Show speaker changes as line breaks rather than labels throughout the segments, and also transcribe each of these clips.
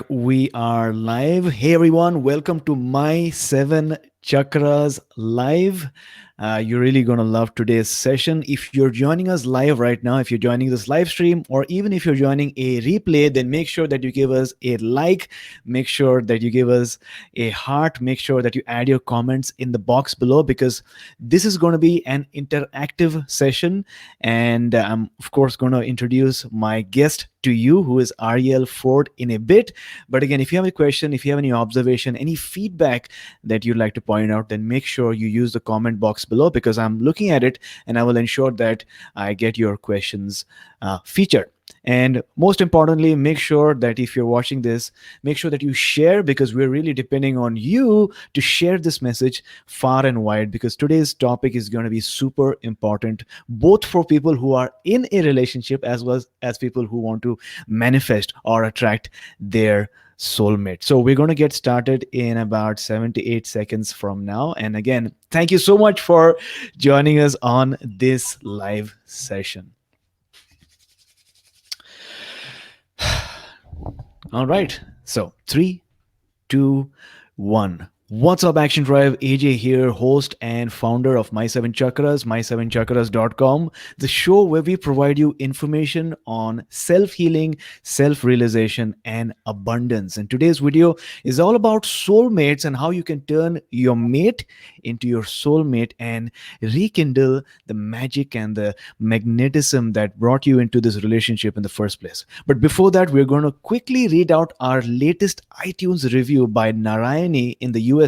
We are live. Hey everyone, welcome to My Seven Chakras Live. You're really going to love today's session. If you're joining us live right now, if you're joining this live stream, or even if you're joining a replay, then make sure that you give us a like, make sure that you give us a heart, make sure that you add your comments in the box below because this is going to be an interactive session. And I'm, of course, going to introduce my guest to you, who is Arielle Ford, in a bit. But again, if you have a question, if you have any observation, any feedback that you'd like to point out, then make sure you use the comment box below because I'm looking at it and I will ensure that I get your questions featured. And most importantly, make sure that if you're watching this, make sure that you share because we're really depending on you to share this message far and wide because today's topic is going to be super important, both for people who are in a relationship as well as people who want to manifest or attract their soulmate. So we're going to get started in about 78 seconds from now. And again, thank you so much for joining us on this live session. All right. So 3, 2, 1. What's up, Action Tribe? AJ here, host and founder of My Seven Chakras, my7chakras.com, the show where we provide you information on self healing, self realization, and abundance. And today's video is all about soulmates and how you can turn your mate into your soulmate and rekindle the magic and the magnetism that brought you into this relationship in the first place. But before that, we're going to quickly read out our latest iTunes review by Narayani in the USA,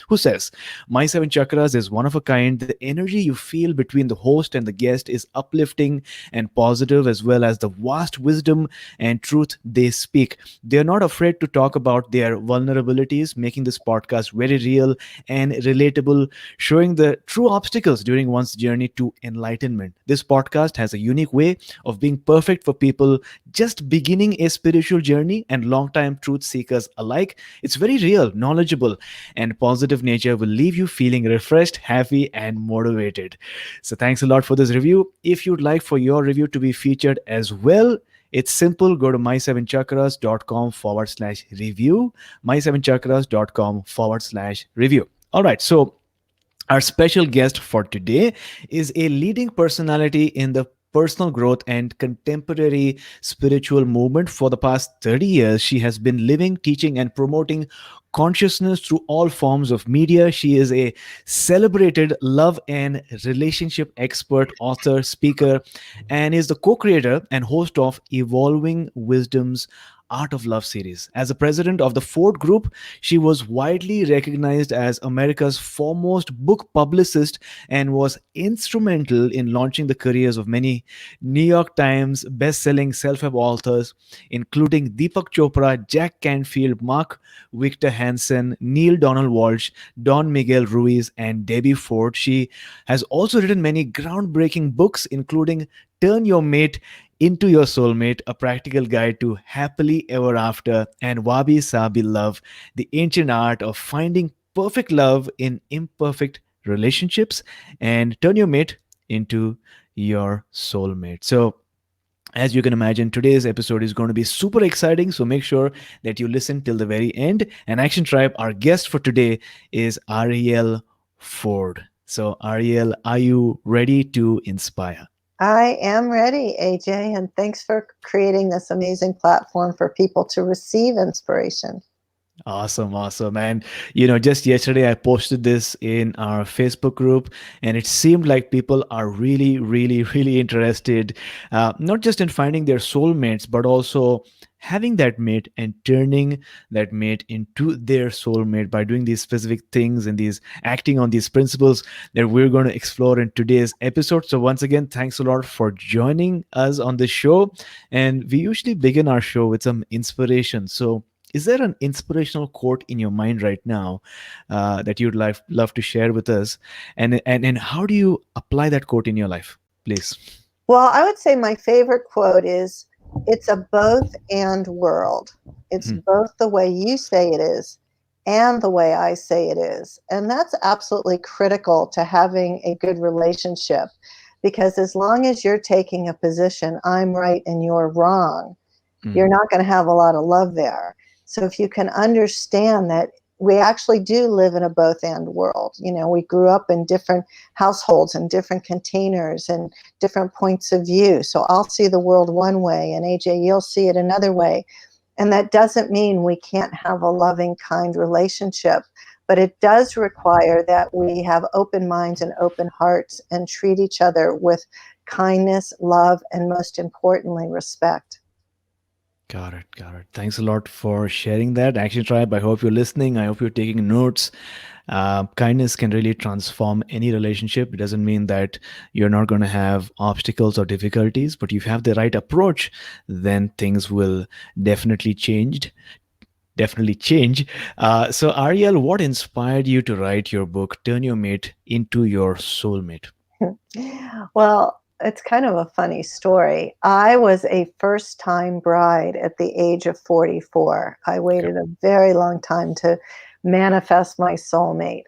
who says, My Seven Chakras is one of a kind. The energy you feel between the host and the guest is uplifting and positive, as well as the vast wisdom and truth they speak. They're not afraid to talk about their vulnerabilities, making this podcast very real and relatable, showing the true obstacles during one's journey to enlightenment. This podcast has a unique way of being perfect for people just beginning a spiritual journey and long-time truth seekers alike. It's very real, knowledgeable, and positive nature will leave you feeling refreshed, happy, and motivated. So thanks a lot for this review. If you'd like for your review to be featured as well, it's simple. Go to my7chakras.com/review, my7chakras.com/review. All right. So our special guest for today is a leading personality in the personal growth and contemporary spiritual movement. For the past 30 years, she has been living, teaching, and promoting consciousness through all forms of media. She is a celebrated love and relationship expert, author, speaker, and is the co creator and host of Evolving Wisdom's Art of Love series. As a president of the Ford Group, she was widely recognized as America's foremost book publicist and was instrumental in launching the careers of many New York Times best-selling self-help authors, including Deepak Chopra, Jack Canfield, Mark Victor Hansen, Neale Donald Walsch, Don Miguel Ruiz, and Debbie Ford. She has also written many groundbreaking books, including Turn Your Mate into Your Soulmate, a practical guide to happily ever after, and Wabi Sabi Love, the ancient art of finding perfect love in imperfect relationships, and Turn Your Mate into Your Soulmate. So, as you can imagine, today's episode is going to be super exciting. So make sure that you listen till the very end. And Action Tribe, our guest for today is Arielle Ford. So, Arielle, are you ready to inspire?
I am ready, AJ, and thanks for creating this amazing platform for people to receive inspiration.
Awesome, awesome. And just yesterday I posted this in our Facebook group, and it seemed like people are really, really, really interested, not just in finding their soulmates, but also having that mate and turning that mate into their soulmate by doing these specific things and these acting on these principles that we're going to explore in today's episode. So once again, thanks a lot for joining us on the show. And we usually begin our show with some inspiration. So is there an inspirational quote in your mind right now that you'd love to share with us? And how do you apply that quote in your life, please?
Well, I would say my favorite quote is, it's a both and world. It's both the way you say it is and the way I say it is. And that's absolutely critical to having a good relationship, because as long as you're taking a position, I'm right and you're wrong, you're not going to have a lot of love there. So if you can understand that we actually do live in a both and world. We grew up in different households and different containers and different points of view. So I'll see the world one way, and AJ, you'll see it another way. And that doesn't mean we can't have a loving, kind relationship, but it does require that we have open minds and open hearts and treat each other with kindness, love, and most importantly, respect.
Got it. Got it. Thanks a lot for sharing that. Action Tribe, I hope you're listening. I hope you're taking notes. Kindness can really transform any relationship. It doesn't mean that you're not going to have obstacles or difficulties, but if you have the right approach, then things will definitely change. Definitely change. So, Ariel, what inspired you to write your book, Turn Your Mate into Your Soulmate?
Well, it's kind of a funny story. I was a first time bride at the age of 44. I
Okay.
waited a very long time to manifest my soulmate.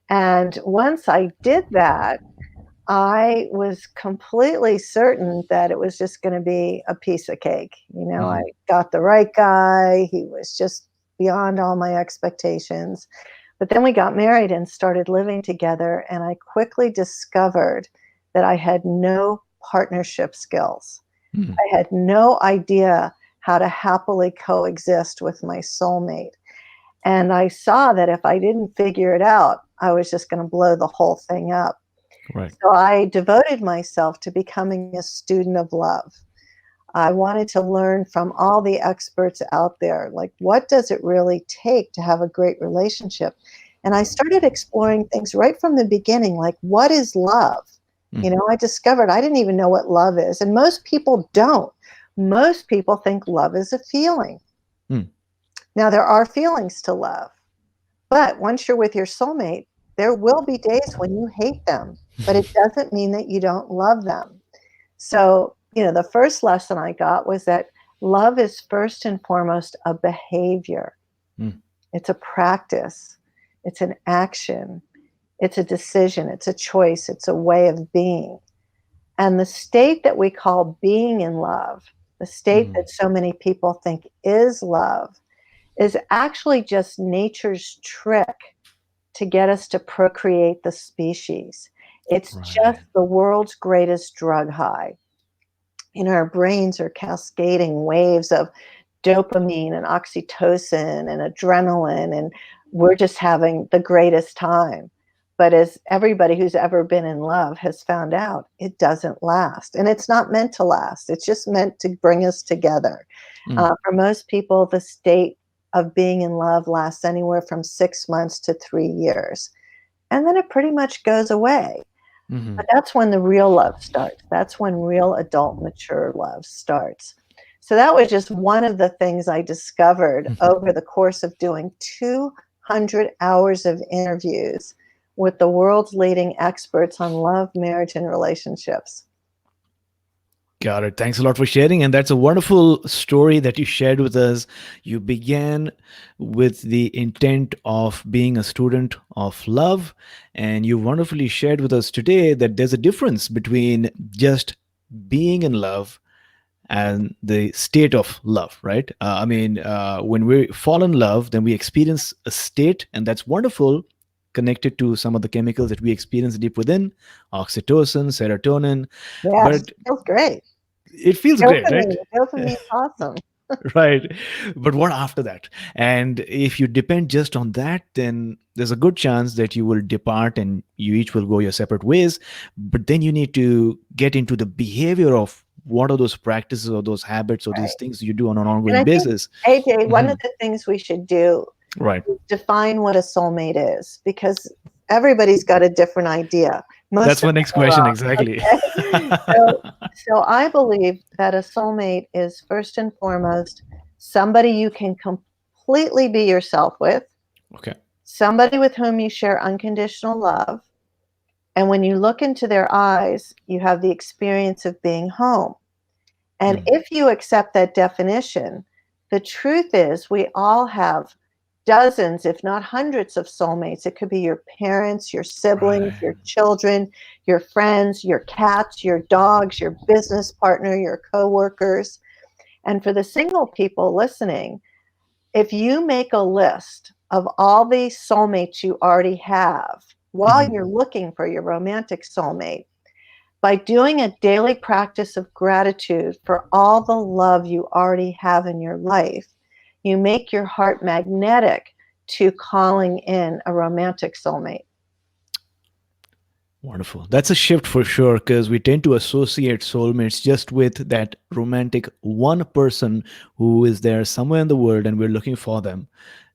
And once I did that, I was completely certain that it was just going to be a piece of cake. I
Mhm.
got the right guy. He was just beyond all my expectations. But then we got married and started living together, and I quickly discovered that I had no partnership skills.
Mhm.
I had no idea how to happily coexist with my soulmate. And I saw that if I didn't figure it out, I was just going to blow the whole thing up.
Right.
So I devoted myself to becoming a student of love. I wanted to learn from all the experts out there, like what does it really take to have a great relationship? And I started exploring things right from the beginning, like what is love?
Mhm.
I discovered I didn't even know what love is, and most people don't. Most people think love is a feeling.
Mm.
Now, there are feelings to love, but once you're with your soulmate, there will be days when you hate them, but it doesn't mean that you don't love them. So, the first lesson I got was that love is first and foremost a behavior.
Mm.
It's a practice. It's an action. It's a decision. It's a choice. It's a way of being. And the state that we call being in love, the state
Mm.
that so many people think is love, is actually just nature's trick to get us to procreate the species. It's just
Right.
the world's greatest drug high. Our brains are cascading waves of dopamine and oxytocin and adrenaline, and we're just having the greatest time. But as everybody who's ever been in love has found out, it doesn't last. And it's not meant to last, it's just meant to bring us together.
Mm.
For most people, the state of being in love lasts anywhere from 6 months to 3 years. And then it pretty much goes away.
Mhm.
But that's when the real love starts. That's when real adult mature love starts. So that was just one of the things I discovered over the course of doing 200 hours of interviews with the world's leading experts on love, marriage, and relationships.
Got it. Thanks a lot for sharing. And that's a wonderful story that you shared with us. You began with the intent of being a student of love. And you wonderfully shared with us today that there's a difference between just being in love and the state of love, right? When we fall in love, then we experience a state, and that's wonderful, connected to some of the chemicals that we experience deep within, oxytocin, serotonin.
Yes,
But
feels great.
it feels great, right?
Dopamine, dopamine's awesome.
Right. But what after that? And if you depend just on that, then there's a good chance that you will depart and you each will go your separate ways. But then you need to get into the behavior of what are those practices or those habits or these
Right.
things you do on an
And
ongoing
I think,
basis.
AJ, one of
Mhm.
the things we should do
Right.
is define what a soulmate is, because everybody's got a different idea.
That's
Most of
my
them
next
are
question.
wrong.
Exactly.
Okay. So I believe that a soulmate is first and foremost somebody you can completely be yourself with,
Okay.
somebody with whom you share unconditional love. And when you look into their eyes, you have the experience of being home. And
Mm.
if you accept that definition, the truth is we all have dozens, if not hundreds, of soulmates. It could be your parents, your siblings,
Right.
your children, your friends, your cats, your dogs, your business partner, your coworkers. And for the single people listening, if you make a list of all the soulmates you already have while
Mhm.
you're looking for your romantic soulmate, by doing a daily practice of gratitude for all the love you already have in your life, you make your heart magnetic to calling in a romantic soulmate.
Wonderful. That's a shift for sure because we tend to associate soulmates just with that romantic one person who is there somewhere in the world and we're looking for them.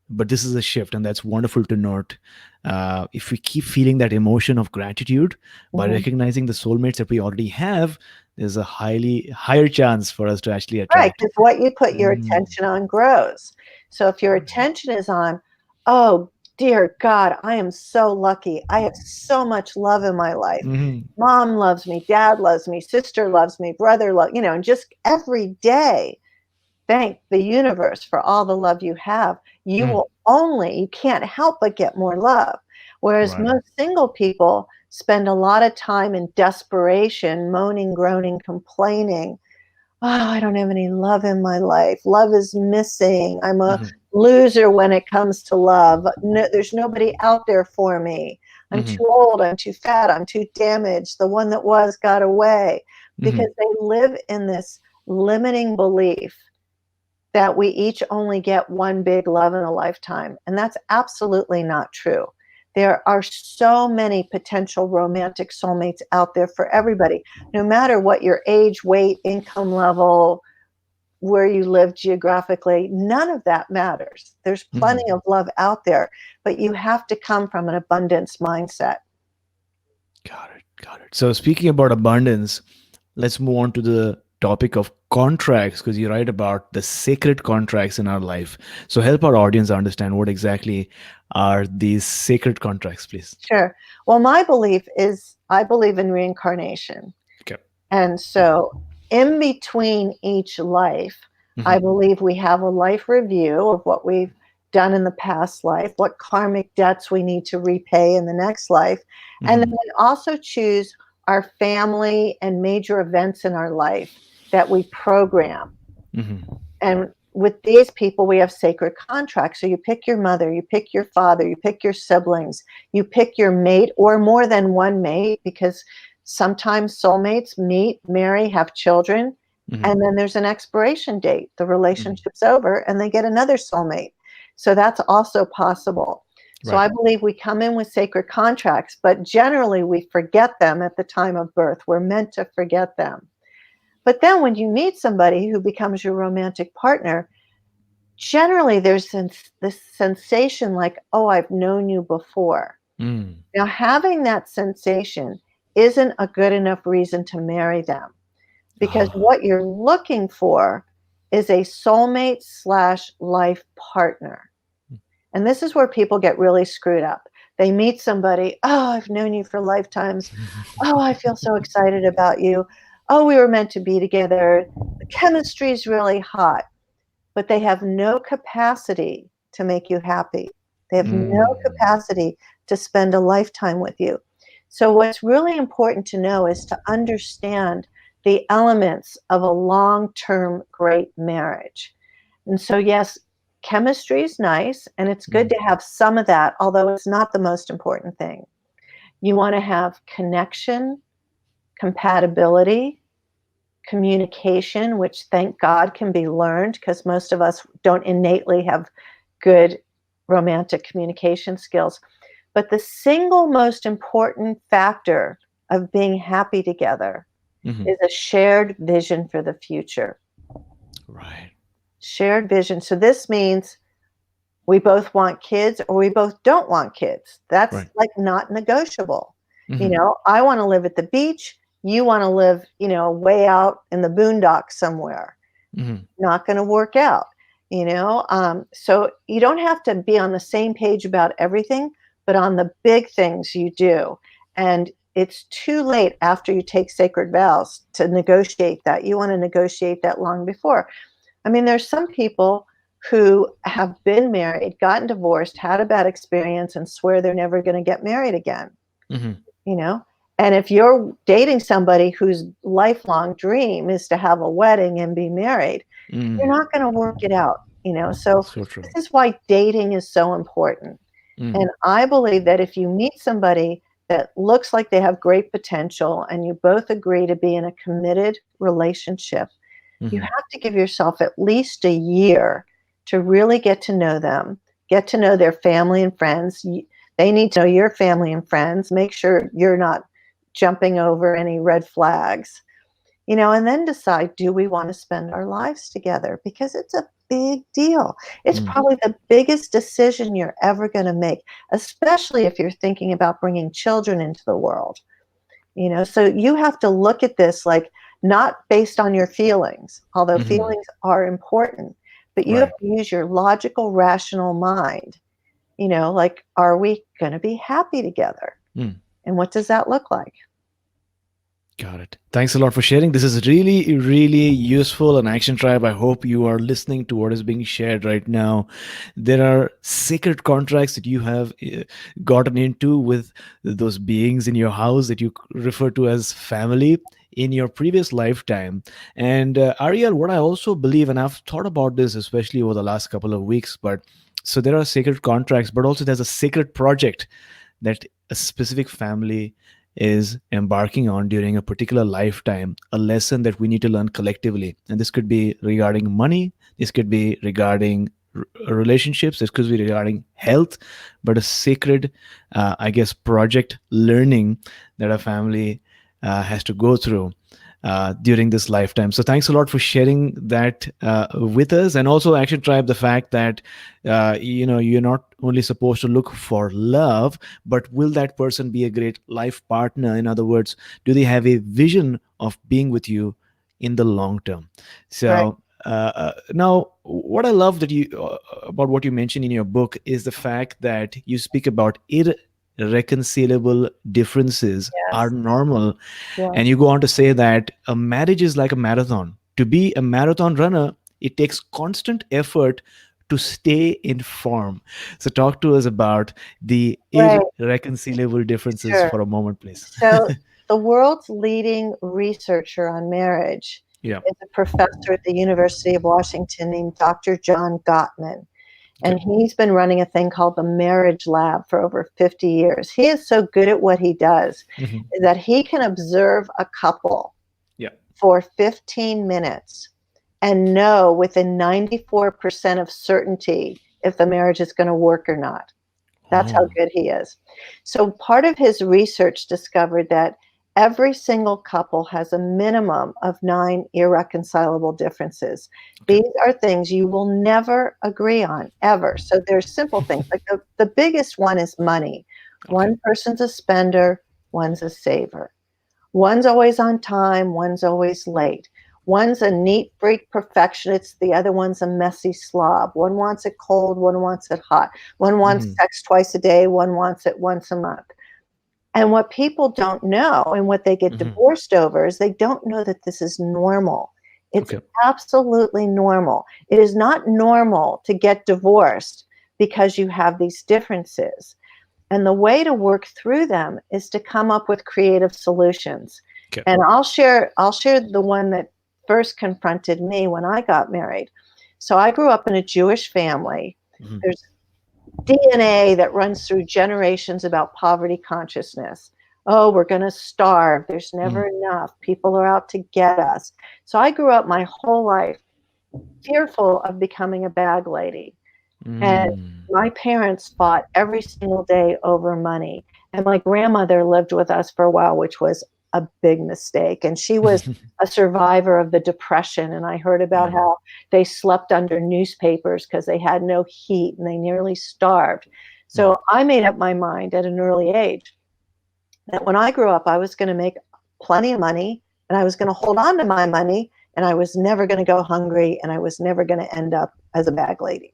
But this is a shift, and that's wonderful to note. If we keep feeling that emotion of gratitude by
Mhm.
recognizing the soulmates that we already have, there's a highly higher chance for us to actually
Right,
attract.
because what you put your
Mm.
attention on grows. So if your attention is on, oh, dear God, I am so lucky. I have so much love in my life.
Mhm.
Mom loves me, dad loves me, sister loves me, brother loves, and just every day thank the universe for all the love you have.
Mm.
You can't help but get more love. Whereas
Right.
most single people spend a lot of time in desperation, moaning, groaning, complaining. Oh, I don't have any love in my life. Love is missing. I'm a
Mhm.
loser when it comes to love. No, there's nobody out there for me. I'm
Mhm.
too old. I'm too fat. I'm too damaged. The one that was got away.
Mhm.
Because they live in this limiting belief that we each only get one big love in a lifetime. And that's absolutely not true. There are so many potential romantic soulmates out there for everybody, no matter what your age, weight, income level, where you live geographically, none of that matters. There's
Mhm.
plenty of love out there, but you have to come from an abundance mindset.
Got it. Got it. So speaking about abundance, let's move on to the topic of contracts because you write about the sacred contracts in our life. So help our audience understand what exactly are these sacred contracts, please.
Sure. Well, my belief is I believe in reincarnation.
Okay.
And so, in between each life, I
Mhm.
believe we have a life review of what we've done in the past life, what karmic debts we need to repay in the next life. And then
Mhm.
we also choose our family and major events in our life that we program.
Mhm.
And with these people, we have sacred contracts. So you pick your mother, you pick your father, you pick your siblings, you pick your mate or more than one mate, because sometimes soulmates meet, marry, have children,
Mhm.
and then there's an expiration date. The
Mhm.
relationship's over and they get another soulmate. So that's also possible. So
Right.
I believe we come in with sacred contracts, but generally we forget them at the time of birth. We're meant to forget them. But then when you meet somebody who becomes your romantic partner, generally there's this sensation like, oh, I've known you before.
Mm.
Now, having that sensation isn't a good enough reason to marry them, because
Ah.
what you're looking for is a soulmate slash life partner. And this is where people get really screwed up. They meet somebody, oh, I've known you for lifetimes. Oh, I feel so excited about you. Oh, we were meant to be together. The chemistry is really hot, but they have no capacity to make you happy. They have no
Mm.
capacity to spend a lifetime with you. So, what's really important to know is to understand the elements of a long term great marriage. And so, yes, chemistry is nice and it's good
Mm.
to have some of that, although it's not the most important thing. You want to have connection, compatibility, communication, which thank God can be learned because most of us don't innately have good romantic communication skills. But the single most important factor of being happy together
Mhm.
is a shared vision for the future.
Right.
Shared vision. So this means we both want kids or we both don't want kids. That's
Right.
like not negotiable.
Mhm.
I want to live at the beach. You want to live, way out in the boondocks somewhere.
Mhm.
Not going to work out. So you don't have to be on the same page about everything, but on the big things you do. And it's too late after you take sacred vows to negotiate that. You want to negotiate that long before. I mean, there's some people who have been married, gotten divorced, had a bad experience, and swear they're never going to get married again,
Mhm.
you know? And if you're dating somebody whose lifelong dream is to have a wedding and be married, you're
Mm.
not going to work it out. So
So true.
this is why dating is so important.
Mm,
And I believe that if you meet somebody that looks like they have great potential and you both agree to be in a committed relationship, you
mhm,
have to give yourself at least a year to really get to know them, get to know their family and friends. They need to know your family and friends. Make sure you're not jumping over any red flags, and then decide, do we want to spend our lives together? Because it's a big deal. It's
mm,
probably the biggest decision you're ever going to make, especially if you're thinking about bringing children into the world. So you have to look at this like not based on your feelings, although
mhm.
feelings are important, but you have
Right.
to use your logical, rational mind. Like, are we going to be happy together?
Mm.
And what does that look like?
Got it. Thanks a lot for sharing. This is really, really useful. And Action Tribe, I hope you are listening to what is being shared right now. There are sacred contracts that you have gotten into with those beings in your house that you refer to as family in your previous lifetime. And Ariel, what I also believe, and I've thought about this especially over the last couple of weeks, but so there are sacred contracts, but also there's a sacred project that a specific family is embarking on during a particular lifetime, a lesson that we need to learn collectively. And this could be regarding money, this could be regarding relationships, this could be regarding health, but a sacred, I guess, project learning that a family has to go through during this lifetime. So thanks a lot for sharing that with us, and also Action Tribe, the fact that you're not only supposed to look for love, but will that person be a great life partner? In other words, do they have a vision of being with you in the long term?
Right.
So now, what I love that you about what you mentioned in your book is the fact that you speak about irreconcilable differences are
Yes.
normal, and
Yes.
you go on to say that a marriage is like a marathon. To be a marathon runner, it takes constant effort to stay in form. So, talk to us about the
Right.
irreconcilable differences
Sure.
for a moment, please.
So the world's leading researcher on marriage
Yeah.
is a professor at the University of Washington named Dr. John Gottman.
Okay.
And he's been running a thing called the Marriage Lab for over 50 years. He is so good at what he does
Hmm.
that he can observe a couple
Yeah.
for 15 minutes and know within 94% of certainty if the marriage is going to work or not. That's how
Oh.
good he is. So part of his research discovered that every single couple has a minimum of 9 irreconcilable differences.
Okay.
These are things you will never agree on, ever. So there's simple things like the biggest one is money.
Okay.
One person's a spender, one's a saver. One's always on time, one's always late. One's a neat freak perfectionist, the other one's a messy slob. One wants it cold, one wants it hot. One wants
Hmm.
sex twice a day, one wants it once a month. And what people don't know and what they get
Hmm.
divorced over is they don't know that this is normal. It's
Okay.
absolutely normal. It is not normal to get divorced because you have these differences. And the way to work through them is to come up with creative solutions.
Okay.
And I'll share the one that first confronted me when I got married. So I grew up in a Jewish family.
Hmm.
There's DNA that runs through generations about poverty consciousness. Oh, we're going to starve. There's
Hmm.
never enough. People are out to get us. So I grew up my whole life fearful of becoming a bag lady. And
Mm.
my parents fought every single day over money. And my grandmother lived with us for a while, which was a big mistake. And she was a survivor of the Depression. And I heard about
Mm.
how they slept under newspapers because they had no heat and they nearly starved.
Mm.
So I made up my mind at an early age that when I grew up, I was going to make plenty of money and I was going to hold on to my money and I was never going to go hungry and I was never going to end up as a bag lady.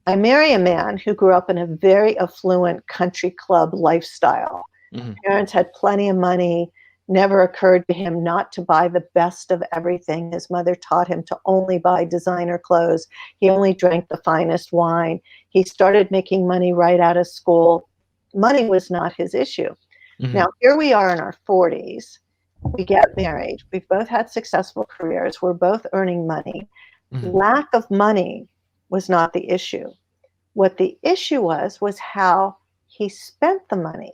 I marry a man who grew up in a very affluent country club lifestyle.
Mhm.
Parents had plenty of money. Never occurred to him not to buy the best of everything. His mother taught him to only buy designer clothes. He only drank the finest wine. He started making money right out of school. Money was not his issue. Now,
Mhm.
here we are in our 40s. We get married. We've both had successful careers. We're both earning money.
Mhm.
Lack of money was not the issue. What the issue was how he spent the money,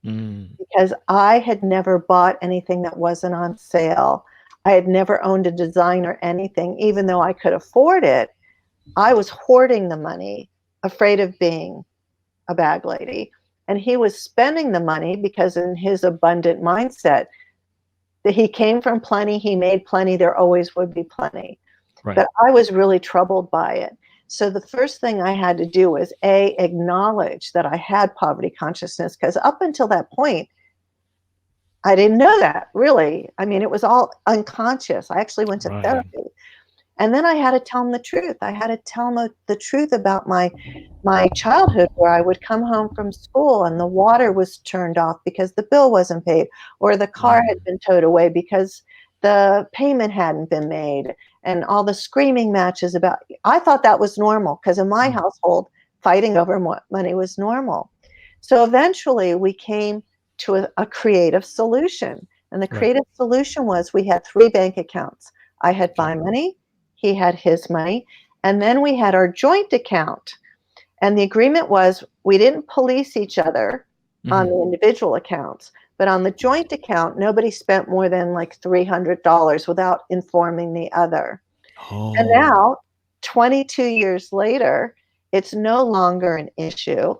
Mm.
because I had never bought anything that wasn't on sale. I had never owned a design or anything, even though I could afford it. I was hoarding the money, afraid of being a bag lady. And he was spending the money because, in his abundant mindset, that he came from plenty, he made plenty, there always would be plenty.
Right.
But I was really troubled by it. So the first thing I had to do was acknowledge that I had poverty consciousness, because up until that point, I didn't know that really. I mean, it was all unconscious. I actually went to
Right.
therapy. And then I had to tell him the truth. I had to tell him the truth about my childhood, where I would come home from school and the water was turned off because the bill wasn't paid, or the car had
Mm.
been towed away because the payment hadn't been made, and all the screaming matches about. I thought that was normal, because in my
Mm.
household, fighting over money was normal. So eventually we came to a creative solution. And the
Right.
creative solution was, we had 3 bank accounts. I had
Okay.
my money, he had his money, and then we had our joint account. And the agreement was, we didn't police each other on
Mhm.
the individual accounts, but on the joint account, nobody spent more than like $300 without informing the other. And
Oh.
now, 22 years later, it's no longer an issue.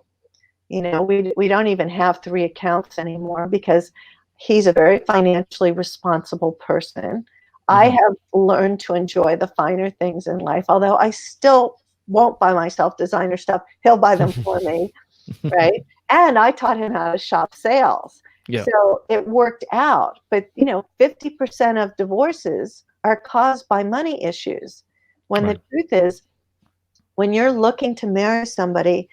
We don't even have 3 accounts anymore, because he's a very financially responsible person. I
Mhm.
have learned to enjoy the finer things in life, although I still won't buy myself designer stuff. He'll buy them for me, right? And I taught him how to shop sales.
Yeah.
So it worked out. But, 50% of divorces are caused by money issues. When the
Right.
truth is, when you're looking to marry somebody,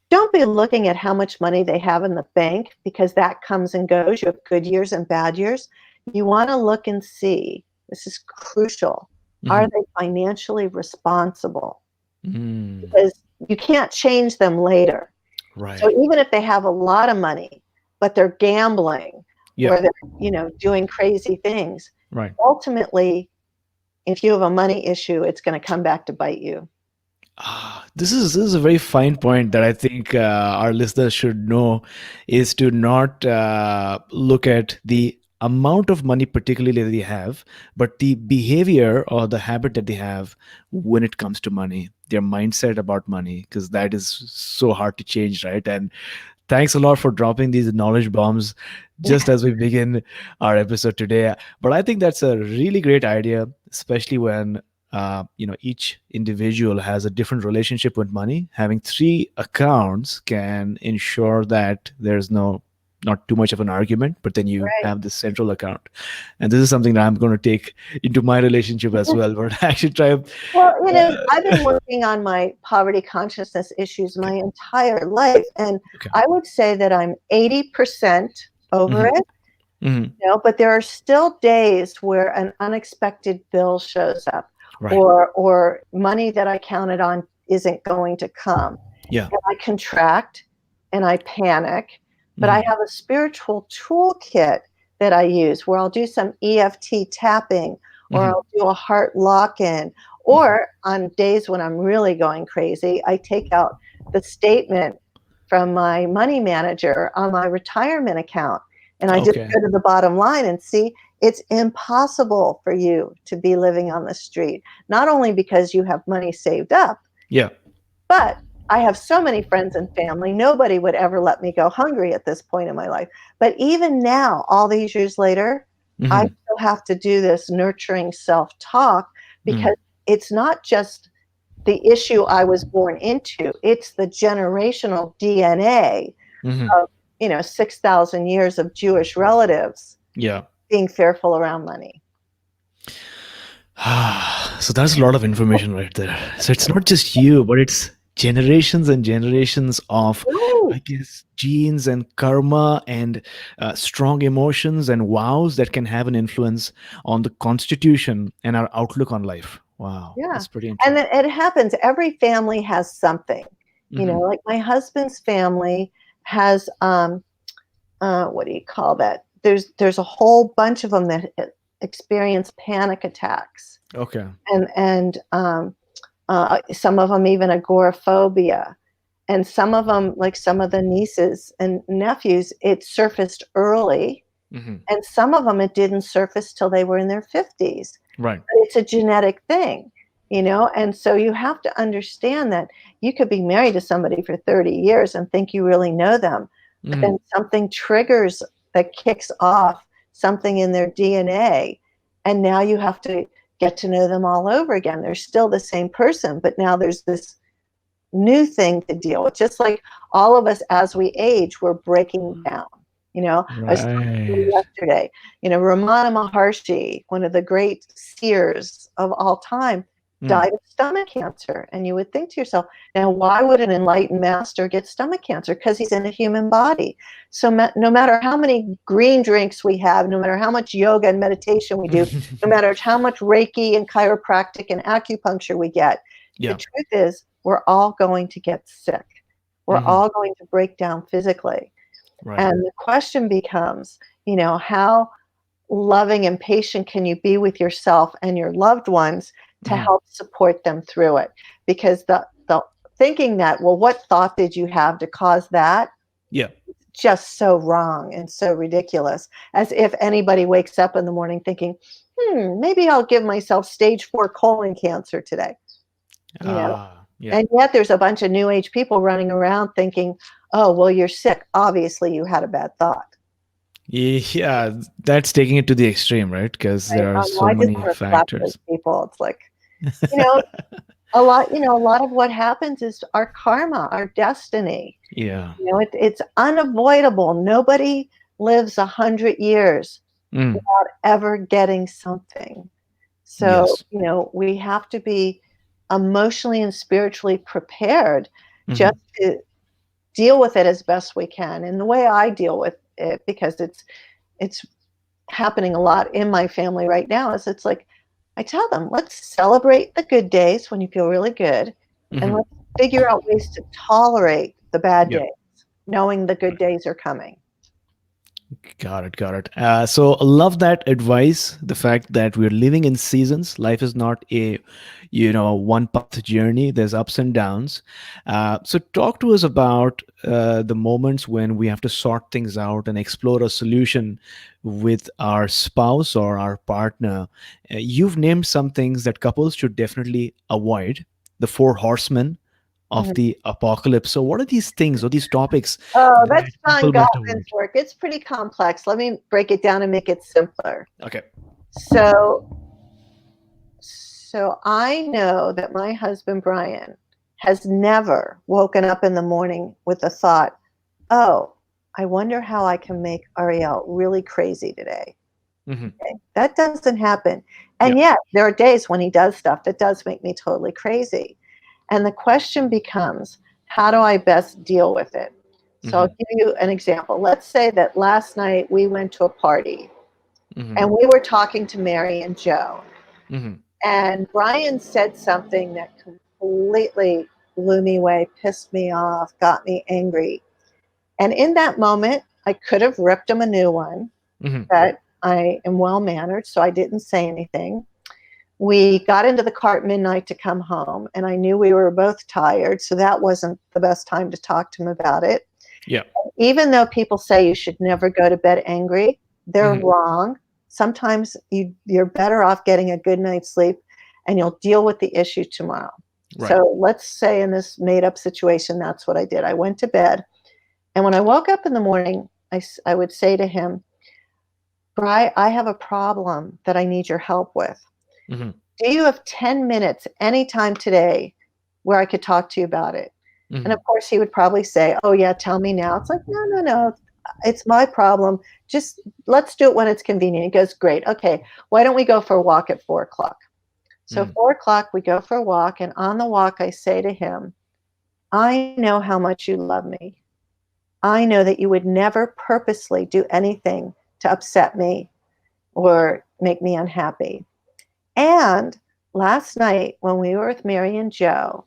don't be looking at how much money they have in the bank, because that comes and goes. You have good years and bad years. You want to look and see, this is crucial, are
Mhm.
they financially responsible?
Mm.
Because you can't change them later. So
Right.
even if they have a lot of money, but they're gambling,
Yeah.
or they're, doing crazy things,
Right.
ultimately, if you have a money issue, it's going to come back to bite you.
This is a very fine point that I think our listeners should know, is to not look at the amount of money particularly that they have, but the behavior or the habit that they have when it comes to money, their mindset about money, because that is so hard to change, right? And thanks a lot for dropping these knowledge bombs just as we begin our episode today. But I think that's a really great idea, especially when each individual has a different relationship with money. Having 3 accounts can ensure that there's not too much of an argument, but then you
Right.
have this central account. And this is something that I'm going to take into my relationship as well, but actually try.
Well, I've been
Okay.
working on my poverty consciousness issues my entire life, and
Okay.
I would say that I'm 80% over
Hmm.
it,
Hmm.
but there are still days where an unexpected bill shows up,
Right.
or money that I counted on isn't going to come.
Yeah.
And I contract and I panic, but I
Hmm.
have a spiritual toolkit that I use, where I'll do some EFT tapping, or
Hmm.
I'll do a heart lock in,
Hmm.
or on days when I'm really going crazy, I take out the statement from my money manager on my retirement account, and I just
Okay.
go to the bottom line and see, it's impossible for you to be living on the street, not only because you have money saved up,
Yeah.
but I have so many friends and family. Nobody would ever let me go hungry at this point in my life. But even now, all these years later, I
Hmm.
still have to do this nurturing self-talk,
Mm.
because it's not just the issue I was born into, it's the generational DNA
Hmm.
of, 6,000 years of Jewish relatives
Yeah.
being fearful around money.
So that's a lot of information right there. So it's not just you, but it's generations and generations of,
Right.
I guess, genes and karma and strong emotions and vows that can have an influence on the constitution and our outlook on life. Wow,
Yeah.
that's pretty
And
interesting.
then it happens. Every family has something.
Hmm.
Like my husband's family has, what do you call that? There's a whole bunch of them that experience panic attacks,
Okay.
and some of them even agoraphobia, and some of them, like some of the nieces and nephews, it surfaced early,
Hmm.
and some of them it didn't surface till they were in their 50s.
Right.
But it's a genetic thing, and so you have to understand that you could be married to somebody for 30 years and think you really know them, but
Hmm.
then something triggers that kicks off something in their DNA, and now you have to get to know them all over again. They're still the same person, but now there's this new thing to deal with. Just like all of us as we age, we're breaking down. I was talking to you
Right.
yesterday. Ramana Maharshi, one of the great seers of all time,
Mm.
died of stomach cancer. And you would think to yourself, now, why would an enlightened master get stomach cancer? Because he's in a human body. So no matter how many green drinks we have, no matter how much yoga and meditation we do, no matter how much Reiki and chiropractic and acupuncture we get, the
Yeah.
truth is we're all going to get sick. We're
Hmm.
all going to break down physically.
Right.
And the question becomes, how loving and patient can you be with yourself and your loved ones to
Hmm.
help support them through it? Because the thinking that, well, what thought did you have to cause that?
Yeah.
Just so wrong and so ridiculous. As if anybody wakes up in the morning thinking, maybe I'll give myself stage 4 colon cancer today. You know,
Yeah.
and yet there's a bunch of new age people running around thinking, oh, well, you're sick. Obviously, you had a bad thought.
Yeah. That's taking it to the extreme, right? Because
I,
there are
no,
so
I just
many
want to slap those
factors.
people. It's like, you know, a lot of what happens is our karma, our destiny.
Yeah.
It's unavoidable. Nobody lives 100 years
Mm.
without ever getting something. So,
Yes.
we have to be emotionally and spiritually prepared just
Hmm.
to deal with it as best we can. And the way I deal with it, because it's happening a lot in my family right now, is it's like I tell them, let's celebrate the good days when you feel really good, and
Hmm.
let's figure out ways to tolerate the bad
Yeah.
days, knowing the good days are coming.
Got it. Got it. So love that advice. The fact that we're living in seasons. Life is not a, one path journey. There's ups and downs. So talk to us about the moments when we have to sort things out and explore a solution with our spouse or our partner. You've named some things that couples should definitely avoid. The four horsemen of
Mhm.
the apocalypse. So what are these things or these topics
Oh,
that
that's John
people must
Gottman's
avoid?
work. It's pretty complex. Let me break it down and make it simpler.
Okay.
So, so I know that my husband Brian has never woken up in the morning with the thought, "Oh, I wonder how I can make Arielle really crazy today."
Hmm.
Okay? That doesn't happen. And
Yeah.
yet, there are days when he does stuff that does make me totally crazy. And the question becomes, how do I best deal with it? So I'll
Hmm.
give you an example. Let's say that last night we went to a party
Hmm.
and we were talking to Mary and Joe.
Hmm.
And Brian said something that completely blew me away, pissed me off, got me angry. And in that moment, I could have ripped him a new one,
Hmm.
but I am well mannered, so I didn't say anything. We got into the car at midnight to come home, and I knew we were both tired, so that wasn't the best time to talk to him about it.
Yeah.
Even though people say you should never go to bed angry, they're
Hmm.
wrong. Sometimes you're better off getting a good night's sleep, and you'll deal with the issue tomorrow.
Right.
So let's say in this made up situation, that's what I did. I went to bed, and when I woke up in the morning, I would say to him, Bri, I have a problem that I need your help with.
Hmm.
Do you have 10 minutes anytime today where I could talk to you about it? And
Hmm.
of course, he would probably say, oh, yeah, tell me now. It's like, no, no, no. It's my problem. Just let's do it when it's convenient. He goes, great. Okay. Why don't we go for a walk at 4 o'clock? So,
Mm.
4 o'clock, we go for a walk. And on the walk, I say to him, I know how much you love me. I know that you would never purposely do anything to upset me or make me unhappy. And last night, when we were with Mary and Joe,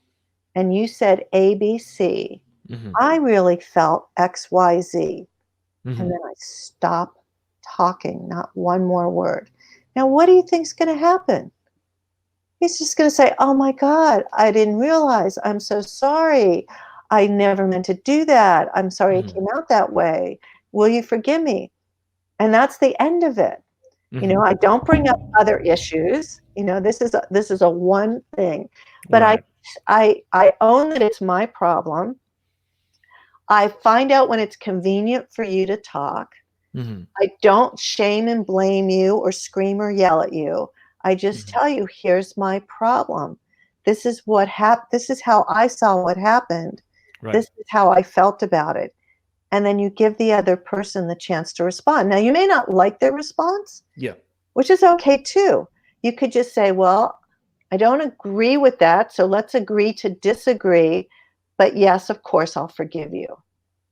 and you said ABC,
Hmm.
I really felt XYZ. And
Hmm.
then I stopped talking, not one more word, Now, what do you think's going to happen? He's just going to say, oh my God, I didn't realize. I'm so sorry. I never meant to do that. I'm sorry it
Mhm.
came out that way. Will you forgive me? And that's the end of it.
Mhm.
I don't bring up other issues. This is a one thing, but I
Right.
I I own that it's my problem. I find out when it's convenient for you to talk.
Mhm.
I don't shame and blame you or scream or yell at you. I just
Mhm.
tell you, here's my problem. This is what happened. This is how I saw what happened.
Right.
This is how I felt about it. And then you give the other person the chance to respond. Now, you may not like their response,
Yeah.
which is okay too. You could just say, well, I don't agree with that. So let's agree to disagree. But yes, of course, I'll forgive you.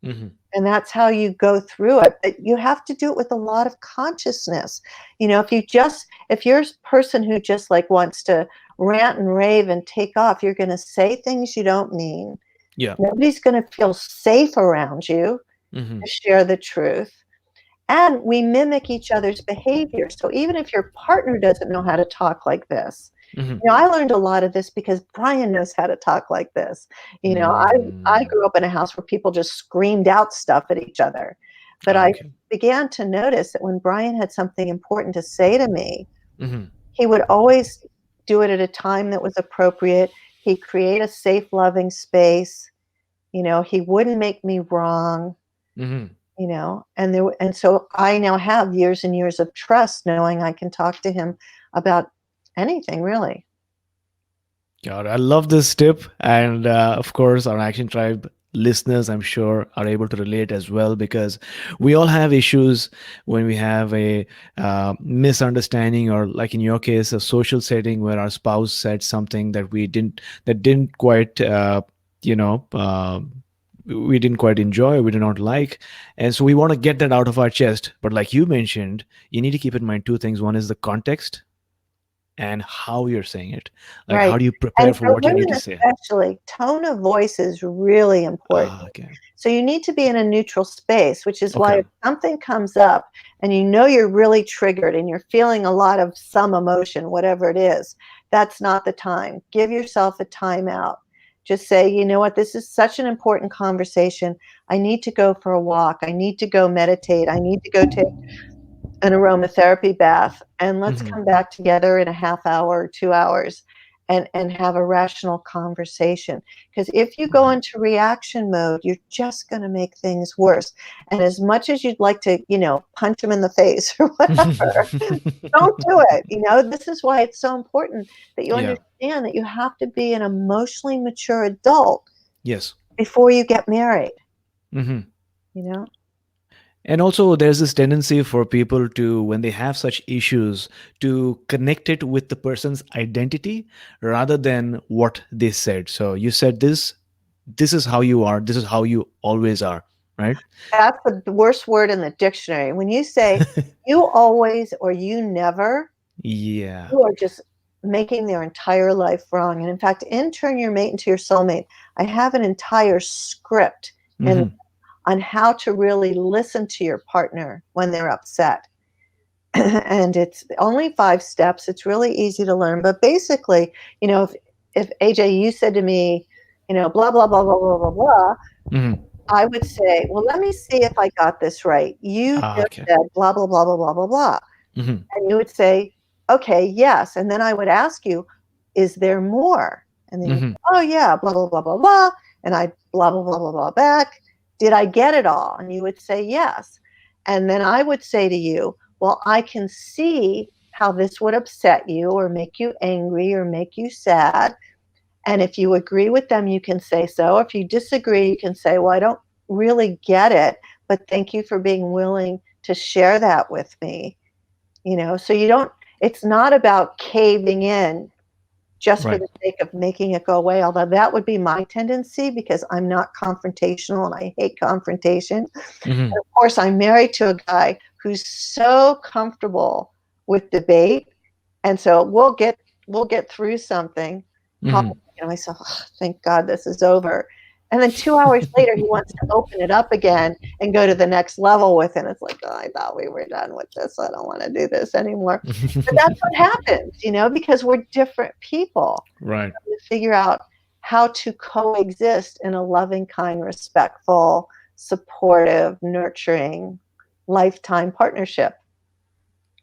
Mhm.
And that's how you go through it. But you have to do it with a lot of consciousness. If you're a person who just like wants to rant and rave and take off, you're going to say things you don't mean.
Yeah.
Nobody's going to feel safe around you
Mhm.
to share the truth. And we mimic each other's behavior. So even if your partner doesn't know how to talk like this,
Mhm.
I learned a lot of this because Brian knows how to talk like this. I
Mm.
grew up in a house where people just screamed out stuff at each other. But I
Okay.
began to notice that when Brian had something important to say to me,
Mhm.
he would always do it at a time that was appropriate. He'd create a safe, loving space. He wouldn't make me wrong.
Mhm.
And so I now have years and years of trust knowing I can talk to him about anything really.
God, I love this tip. And of course, our Action Tribe listeners, I'm sure, are able to relate as well because we all have issues when we have a misunderstanding or, like in your case, a social setting where our spouse said something that didn't quite, you know, we didn't quite enjoy, we did not like. And so we want to get that out of our chest. But like you mentioned, you need to keep in mind two things. One is the context and how you're saying it. Like,
Right.
how do you prepare
And
for
for
what you need
women
to say?
especially, tone of voice is really important.
Ah, okay.
So you need to be in a neutral space, which is why
Okay.
if something comes up and you're really triggered and you're feeling a lot of some emotion, whatever it is, that's not the time. Give yourself a timeout. Just say, you know what, this is such an important conversation. I need to go for a walk. I need to go meditate. I need to go take an aromatherapy bath, and let's
Hmm.
come back together in a half hour or 2 hours and have a rational conversation. Because if you go
Hmm.
into reaction mode, you're just going to make things worse. And as much as you'd like to, punch them in the face or whatever, don't do it. This is why it's so important that you
Yeah.
understand that you have to be an emotionally mature adult
Yes.
before you get married,
Hmm.
you know?
And also, there's this tendency for people to, when they have such issues, to connect it with the person's identity rather than what they said. So you said this, this is how you are, this is how you always are, right?
That's the worst word in the dictionary. When you say you always or you never,
Yeah.
you are just making their entire life wrong. And in fact, in Turn Your Mate into Your Soulmate, I have an entire script in
Hmm.
on how to really listen to your partner when they're upset. And it's only 5 steps. It's really easy to learn. But basically, if AJ, you said to me, blah, blah, blah, blah, blah, blah, blah,
Hmm.
I would say, well, let me see if I got this right. You
Ah,
just
okay.
said blah, blah, blah, blah, blah, blah, blah.
Hmm.
And you would say, okay, yes. And then I would ask you, is there more? And then you
Hmm.
say, oh, yeah, blah, blah, blah, blah, blah. And I blah, blah, blah, blah, blah back. Did I get it all? And you would say, yes. And then I would say to you, well, I can see how this would upset you or make you angry or make you sad. And if you agree with them, you can say so. If you disagree, you can say, well, I don't really get it, but thank you for being willing to share that with me. So you don't, it's not about caving in just for
Right.
the sake of making it go away, although that would be my tendency because I'm not confrontational and I hate confrontation.
Hmm.
And of course, I'm married to a guy who's so comfortable with debate. And so we'll get through something. I'll
Hmm.
think to myself, oh, thank God this is over. And then 2 hours later, he wants to open it up again and go to the next level with it. It's like, oh, I thought we were done with this. I don't want to do this anymore. But that's what happens, because we're different people.
Right.
We figure out how to coexist in a loving, kind, respectful, supportive, nurturing, lifetime partnership.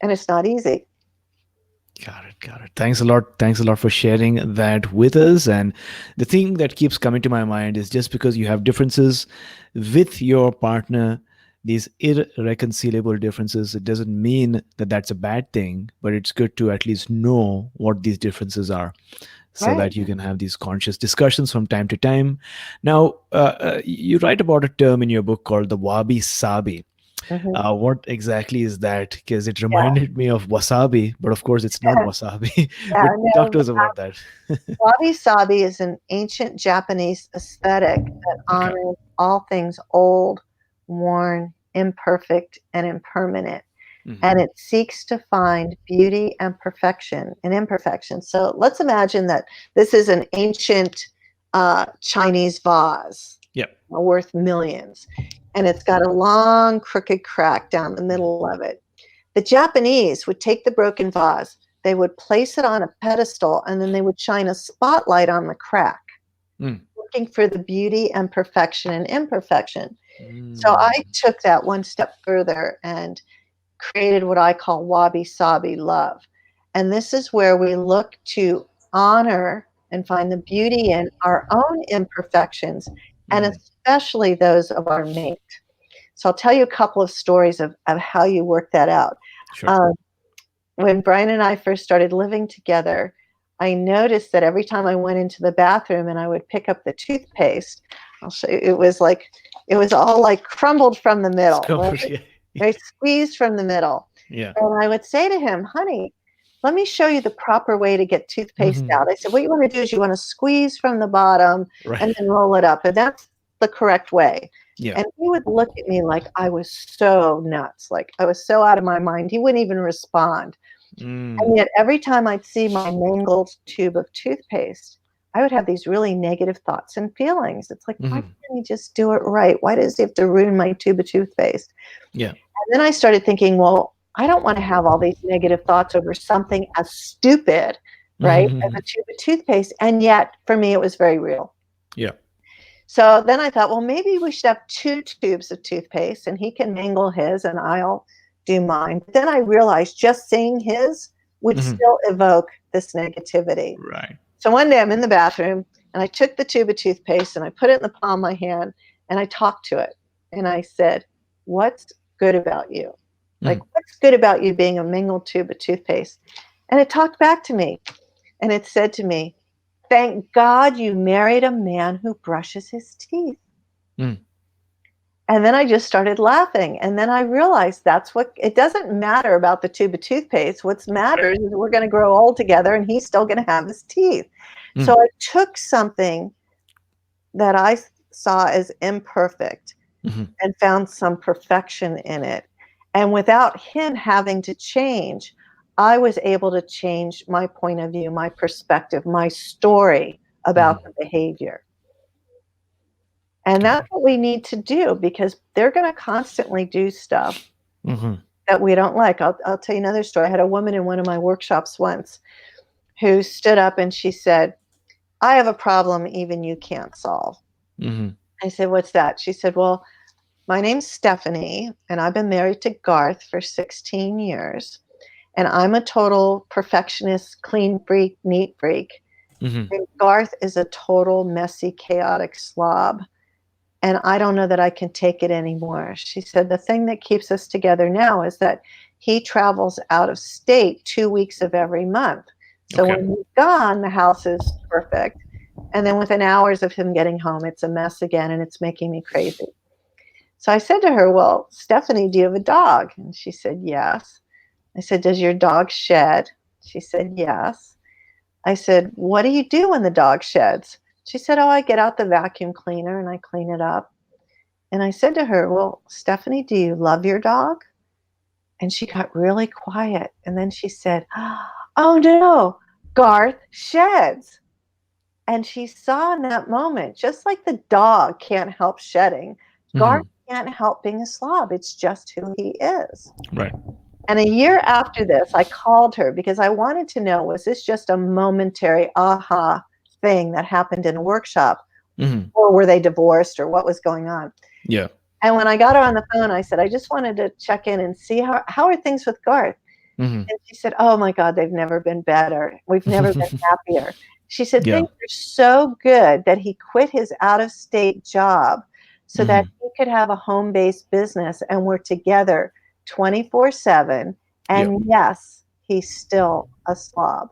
And it's not easy.
Got it. Got it. Thanks a lot. Thanks a lot for sharing that with us. And the thing that keeps coming to my mind is just because you have differences with your partner, these irreconcilable differences, it doesn't mean that that's a bad thing, but it's good to at least know what these differences are so
Right.
that you can have these conscious discussions from time to time. Now, you write about a term in your book called the wabi sabi.
Mm-hmm.
What exactly is that? Because it
Yeah.
reminded me of wasabi, but of course it's not wasabi.
Yeah.
But talk
No,
to us about that.
wabi sabi is an ancient Japanese aesthetic that
Okay.
honors all things old, worn, imperfect, and impermanent.
Mhm.
And it seeks to find beauty and perfection in imperfection. So let's imagine that this is an ancient Chinese vase
Yep.
worth millions, and it's got a long, crooked crack down the
Mhm.
middle of it. The Japanese would take the broken vase, they would place it on a pedestal, and then they would shine a spotlight on the crack,
Mm.
looking for the beauty and perfection and imperfection. So I
Mm.
took that one step further and created what I call wabi sabi love. And this is where we look to honor and find the beauty in our own imperfections, and
Mhm.
especially those of our mate. So I'll tell you a couple of stories of how you work that out.
Sure.
Um, when Brian and I first started living together, I noticed that every time I went into the bathroom and I would pick up the toothpaste, I'll show you, it was all like crumbled from the middle, right?
Yeah.
Very squeezed from the middle.
Yeah.
And I would say to him, honey, let me show you the proper way to get toothpaste
Mhm.
out. I said, what you want to do is you want to squeeze from the bottom
Right.
and then roll it up. And that's the correct way.
Yeah.
And he would look at me like I was so nuts, like I was so out of my mind. He wouldn't even respond.
Mm.
And yet every time I'd see my mangled tube of toothpaste, I would have these really negative thoughts and feelings. It's like, why
Mhm.
can't he just do it right? Why does he have to ruin my tube of toothpaste?
Yeah.
And then I started thinking, well, I don't want to have all these negative thoughts over something as stupid, right, as a
Mhm.
tube of toothpaste. And yet, for me, it was very real.
Yeah.
So then I thought, well, maybe we should have two tubes of toothpaste and he can mangle his and I'll do mine. But then I realized just seeing his would
Mhm.
still evoke this negativity.
Right.
So one day I'm in the bathroom and I took the tube of toothpaste and I put it in the palm of my hand and I talked to it. And I said, what's good about you? Like,
Mm.
what's good about you being a mingled tube of toothpaste? And it talked back to me and it said to me, thank God you married a man who brushes his teeth.
Mm.
And then I just started laughing. And then I realized that's what it doesn't matter about the tube of toothpaste. What matters is we're going to grow old together and he's still going to have his teeth. So
Mm.
I took something that I saw as imperfect
Mhm.
and found some perfection in it. And without him having to change, I was able to change my point of view, my perspective, my story about
Mhm.
the behavior. And
Got
that's
it.
what we need to do because they're going to constantly do stuff
Mhm.
that we don't like. I'll tell you another story. I had a woman in one of my workshops once who stood up and she said, I have a problem even you can't solve.
Mhm.
I said, what's that? She said, well, my name's Stephanie, and I've been married to Garth for 16 years. And I'm a total perfectionist, clean freak, neat freak.
Mhm.
And Garth is a total messy, chaotic slob. And I don't know that I can take it anymore. She said, the thing that keeps us together now is that he travels out of state 2 weeks of every month. So
Okay.
when he's gone, the house is perfect. And then within hours of him getting home, it's a mess again and it's making me crazy. So I said to her, well, Stephanie, do you have a dog? And she said, yes. I said, does your dog shed? She said, yes. I said, what do you do when the dog sheds? She said, oh, I get out the vacuum cleaner and I clean it up. And I said to her, well, Stephanie, do you love your dog? And she got really quiet. And then she said, oh, no, Garth sheds. And she saw in that moment, just like the dog can't help shedding, Garth
Hmm.
can't help being a slob. It's just who he is.
Right.
And a year after this, I called her because I wanted to know, was this just a momentary aha thing that happened in a workshop,
Hmm.
or were they divorced, or what was going on?
Yeah.
And when I got her on the phone, I said, I just wanted to check in and see how are things with Garth?
Hmm.
And she said, oh my God, they've never been better. We've never been happier. She said,
Yeah.
things are so good that he quit his out-of-state job so that
Hmm.
he could have a home-based business, and we're together 24/7.
Yeah.
And yes, he's still a slob.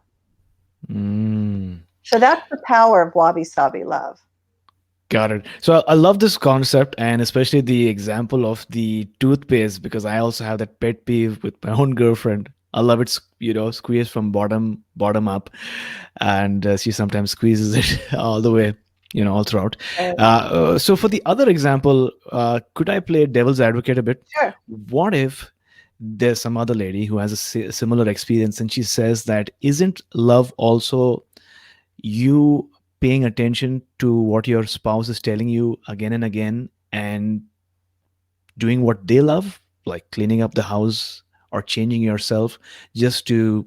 Mm.
So that's the power of wabi-sabi love.
Got it. So I love this concept, and especially the example of the toothpaste, because I also have that pet peeve with my own girlfriend. I love it, squeezed from bottom up, and she sometimes squeezes it all the way, all throughout.
Right.
So for the other example, could I play devil's advocate a bit?
Sure.
What if there's some other lady who has a similar experience, and she says that isn't love also you paying attention to what your spouse is telling you again and again and doing what they love, like cleaning up the house or changing yourself just to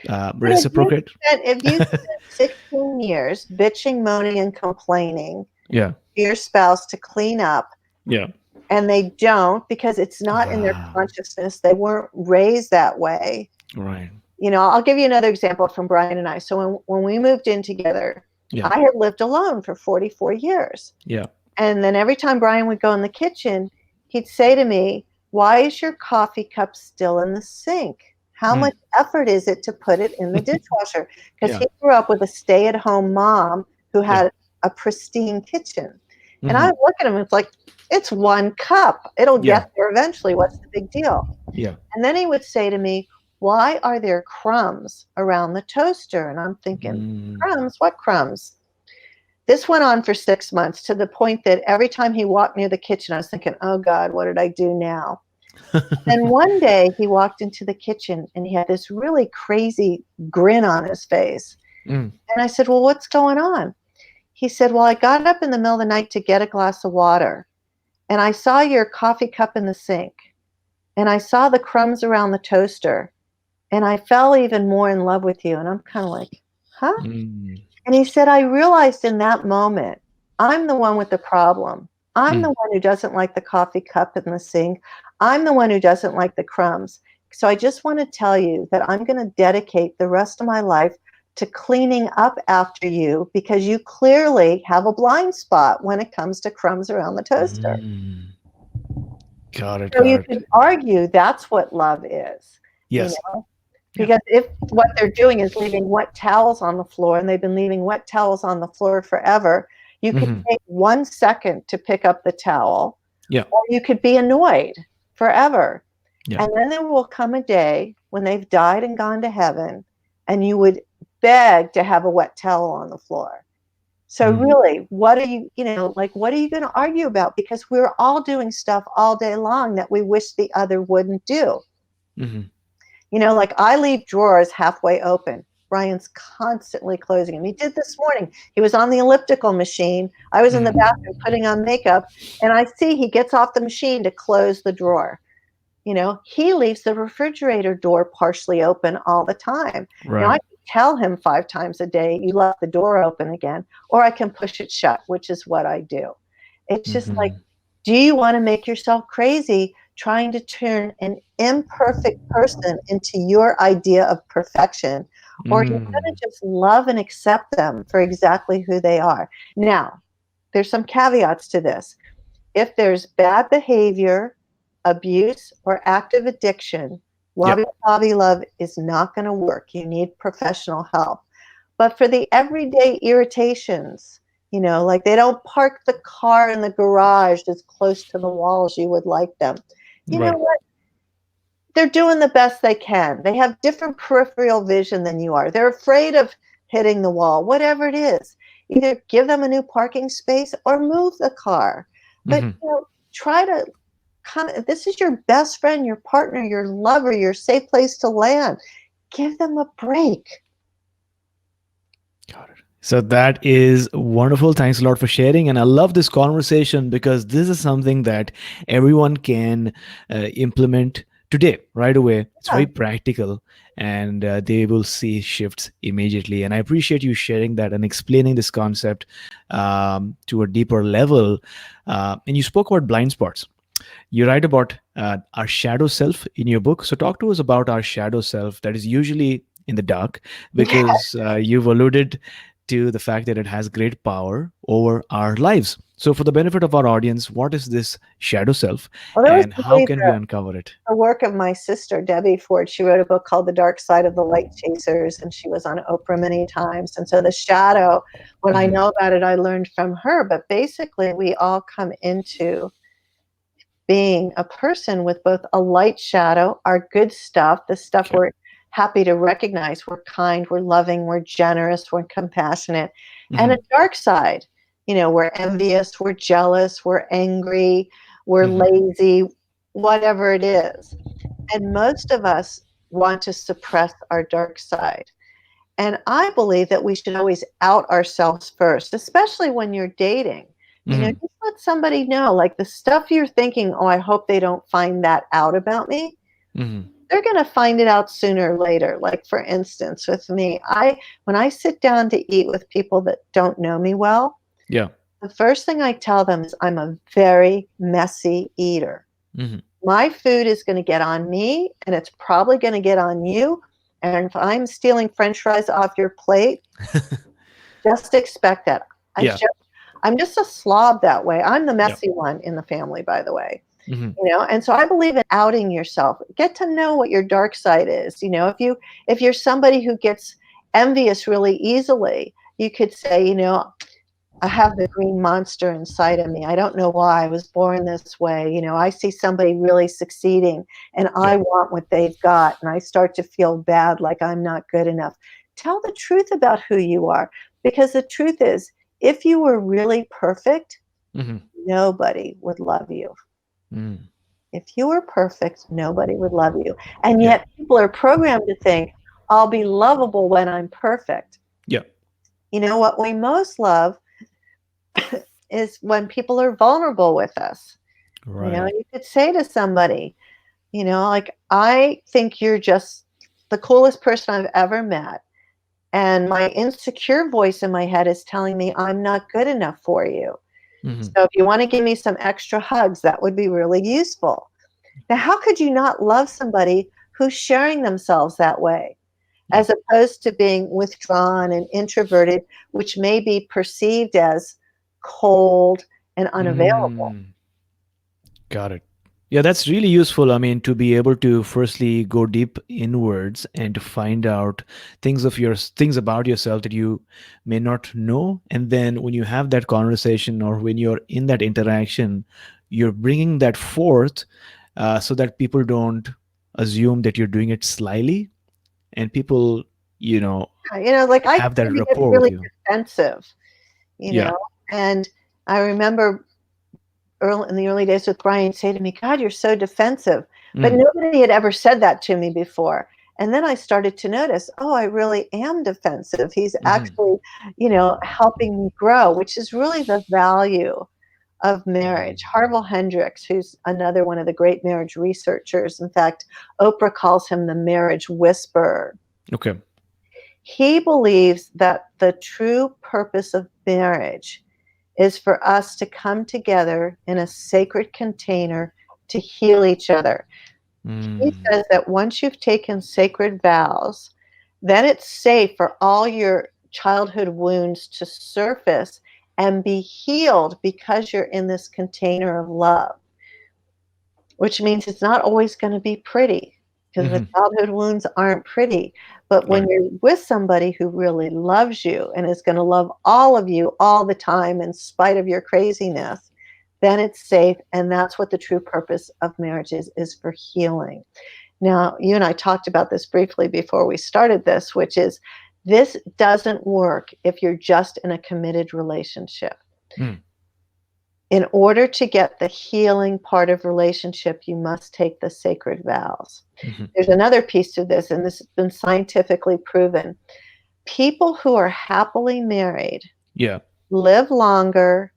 But
reciprocate?
if you spent 16 years bitching, moaning, and complaining
Yeah.
to your spouse to clean up,
Yeah.
and they don't because it's not in their
Ah,
consciousness, they weren't raised that way.
right.
I'll give you another example from Brian and I. So when we moved in together,
Yeah.
I had lived alone for 44 years.
Yeah.
And then every time Brian would go in the kitchen, he'd say to me, why is your coffee cup still in the sink? How
Mm.
much effort is it to put it in the dishwasher? Because
Yeah.
he grew up with a stay-at-home mom who
Yeah.
had a pristine kitchen. And I
Hmm.
would look at him, it's like, it's one cup. It'll
Yeah.
get there eventually. What's the big deal?
Yeah.
And then he would say to me, why are there crumbs around the toaster? And I'm thinking,
Mm.
crumbs? What crumbs? This went on for 6 months, to the point that every time he walked near the kitchen, I was thinking, oh God, what did I do now? Then one day he walked into the kitchen and he had this really crazy grin on his face.
Mm.
And I said, well, what's going on? He said, well, I got up in the middle of the night to get a glass of water, and I saw your coffee cup in the sink, and I saw the crumbs around the toaster, and I fell even more in love with you. And I'm kind of like, huh?
Mm.
And he said, I realized in that moment, I'm the one with the problem. I'm the
Mm.
one who doesn't like the coffee cup in the sink. I'm the one who doesn't like the crumbs. So I just want to tell you that I'm going to dedicate the rest of my life to cleaning up after you, because you clearly have a blind spot when it comes to crumbs around the toaster.
Mm. Got it.
So you
Got it.
could argue that's what love is, you
Yes.
know,
Yeah.
because if what they're doing is leaving wet towels on the floor, and they've been leaving wet towels on the floor forever, you could
Hmm.
take 1 second to pick up the towel,
Yeah.
or you could be annoyed forever.
Yeah.
And then there will come a day when they've died and gone to heaven, and you would beg to have a wet towel on the floor. So
Mm.
really, what are you, like, what are you going to argue about? Because we're all doing stuff all day long that we wish the other wouldn't do.
Hmm.
Like, I leave drawers halfway open. Brian's constantly closing them. He did this morning. He was on the elliptical machine. I was in the
Hmm.
bathroom putting on makeup, and I see he gets off the machine to close the drawer. He leaves the refrigerator door partially open all the time. Now, I
Right.
can tell him 5 times a day, you left the door open again, or I can push it shut, which is what I do. It's just like,
Hmm.
do you want to make yourself crazy trying to turn an imperfect person into your idea of perfection? Or are you going
Mm.
to just love and accept them for exactly who they are? Now, there's some caveats to this. If there's bad behavior, abuse, or active addiction,
Yeah.
wabi sabi love is not going to work. You need professional help. But for the everyday irritations, like they don't park the car in the garage as close to the wall as you would like them. You know
Right.
what? They're doing the best they can. They have different peripheral vision than you are. They're afraid of hitting the wall, whatever it is. Either give them a new parking space or move the car. But
Hmm.
try to this is your best friend, your partner, your lover, your safe place to land. Give them a break.
Got it. So that is wonderful. Thanks a lot for sharing. And I love this conversation because this is something that everyone can implement today, right away. It's
Yeah.
very practical and they will see shifts immediately. And I appreciate you sharing that and explaining this concept to a deeper level. And you spoke about blind spots. You write about our shadow self in your book. So, talk to us about our shadow self that is usually in the dark,
Yeah.
because you've alluded to the fact that it has great power over our lives. So, for the benefit of our audience, what is this shadow self
Well, that was
and how
really
can we uncover it?
the work of my sister, Debbie Ford. She wrote a book called The Dark Side of the Light Chasers, and she was on Oprah many times. And so the shadow, when I
Mhm.
know about it, I learned from her. But basically, we all come into being a person with both a light shadow, our good stuff, the stuff
Okay.
we're happy to recognize. We're kind, we're loving, we're generous, we're compassionate, and a
Hmm.
dark side. We're envious, we're jealous, we're angry, we're
Hmm.
lazy, whatever it is. And most of us want to suppress our dark side. And I believe that we should always out ourselves first, especially when you're dating.
Hmm.
Just let somebody know, like the stuff you're thinking, oh, I hope they don't find that out about me.
Hmm.
They're going to find it out sooner or later. Like, for instance, with me, when I sit down to eat with people that don't know me well,
Yeah.
the first thing I tell them is I'm a very messy eater.
Hmm.
My food is going to get on me and it's probably going to get on you. And if I'm stealing french fries off your plate, just expect that. I
Yeah.
just, I'm just a slob that way. I'm the
Yeah.
messy one in the family, by the way.
Hmm.
And so I believe in outing yourself. Get to know what your dark side is. If you're somebody who gets envious really easily, you could say, I have the green monster inside of me. I don't know why I was born this way. I see somebody really succeeding and
Yeah.
I want what they've got. And I start to feel bad, like I'm not good enough. Tell the truth about who you are. Because the truth is, if you were really perfect,
Hmm.
nobody would love you.
Mm.
If you were perfect, nobody would love you. And
Yeah.
yet people are programmed to think, I'll be lovable when I'm perfect.
Yeah.
What we most love is when people are vulnerable with us.
Right.
You could say to somebody, like, I think you're just the coolest person I've ever met. And my insecure voice in my head is telling me I'm not good enough for you.
Hmm.
So if you want to give me some extra hugs, that would be really useful. Now, how could you not love somebody who's sharing themselves that way,
Yeah.
as opposed to being withdrawn and introverted, which may be perceived as cold and unavailable?
Mm. Got it. Yeah, that's really useful. I mean, to be able to firstly go deep inwards and to find out things about yourself that you may not know, and then when you have that conversation or when you're in that interaction, you're bringing that forth, so that people don't assume that you're doing it slyly, and people, you know,
Like I
have that
maybe get
rapport with
really
you.
defensive, you
Yeah.
know, and I remember early in the early days with Brian say to me, God, you're so defensive. But
Mm.
nobody had ever said that to me before. And then I started to notice, oh, I really am defensive. He's
Hmm.
actually, helping me grow, which is really the value of marriage. Harville Hendricks, who's another one of the great marriage researchers. In fact, Oprah calls him the marriage whisperer.
Okay.
He believes that the true purpose of marriage is for us to come together in a sacred container to heal each other. He
Mm.
says that once you've taken sacred vows, then it's safe for all your childhood wounds to surface and be healed because you're in this container of love, which means it's not always going to be pretty because the
Hmm.
childhood wounds aren't pretty. But when
Right.
you're with somebody who really loves you and is going to love all of you all the time in spite of your craziness, then it's safe. And that's what the true purpose of marriage is for healing. Now, you and I talked about this briefly before we started this, which is this doesn't work if you're just in a committed relationship.
Mm.
In order to get the healing part of relationship, you must take the sacred vows.
Hmm.
There's another piece to this, and this has been scientifically proven. people who are happily married
Yeah.
live longer,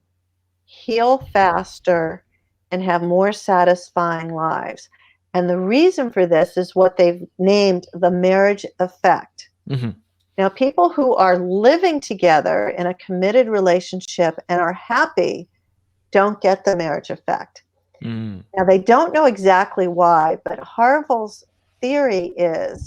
heal faster, and have more satisfying lives. And the reason for this is what they've named the marriage effect.
Hmm.
Now, people who are living together in a committed relationship and are happy don't get the marriage effect.
Mm.
Now, they don't know exactly why, but Harville's theory is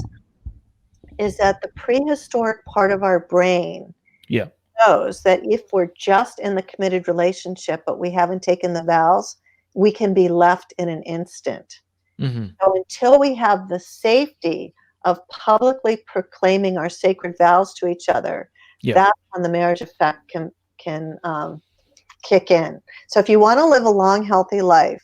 that the prehistoric part of our brain
Yeah.
knows that if we're just in the committed relationship, but we haven't taken the vows, we can be left in an instant.
Hmm.
So until we have the safety of publicly proclaiming our sacred vows to each other,
Yeah.
that's when the marriage effect can kick in. So if you want to live a long, healthy life,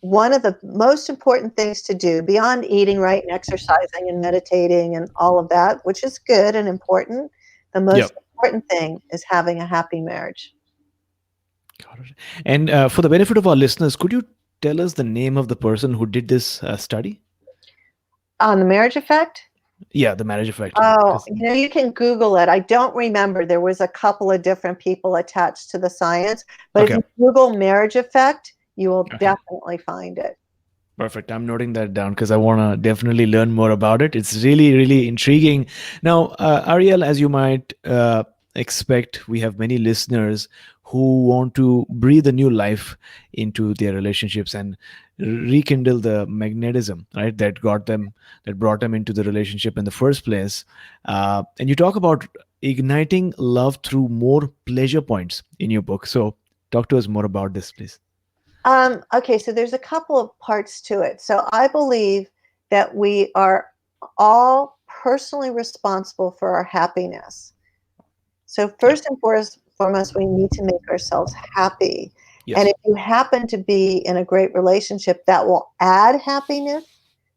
one of the most important things to do beyond eating right and exercising and meditating and all of that, which is good and important, the
Yeah.
most important thing is having a happy marriage.
Got it. And for the benefit of our listeners, could you tell us the name of the person who did this study?
On the marriage effect,
Yeah, the marriage effect.
oh,
'Cause-
you can Google it. I don't remember. There was a couple of different people attached to the science, but if
Okay.
you Google marriage effect, you will
Okay.
definitely find it.
Perfect. I'm noting that down because I want to definitely learn more about it. It's really, really intriguing. Now, Ariel, as you might expect, we have many listeners who want to breathe a new life into their relationships and rekindle the magnetism, right? That brought them into the relationship in the first place. And you talk about igniting love through more pleasure points in your book. So, talk to us more about this, please.
Okay, so there's a couple of parts to it. So I believe that we are all personally responsible for our happiness. So
Yeah.
first and foremost, we need to make ourselves happy. And
Yes.
if you happen to be in a great relationship, that will add happiness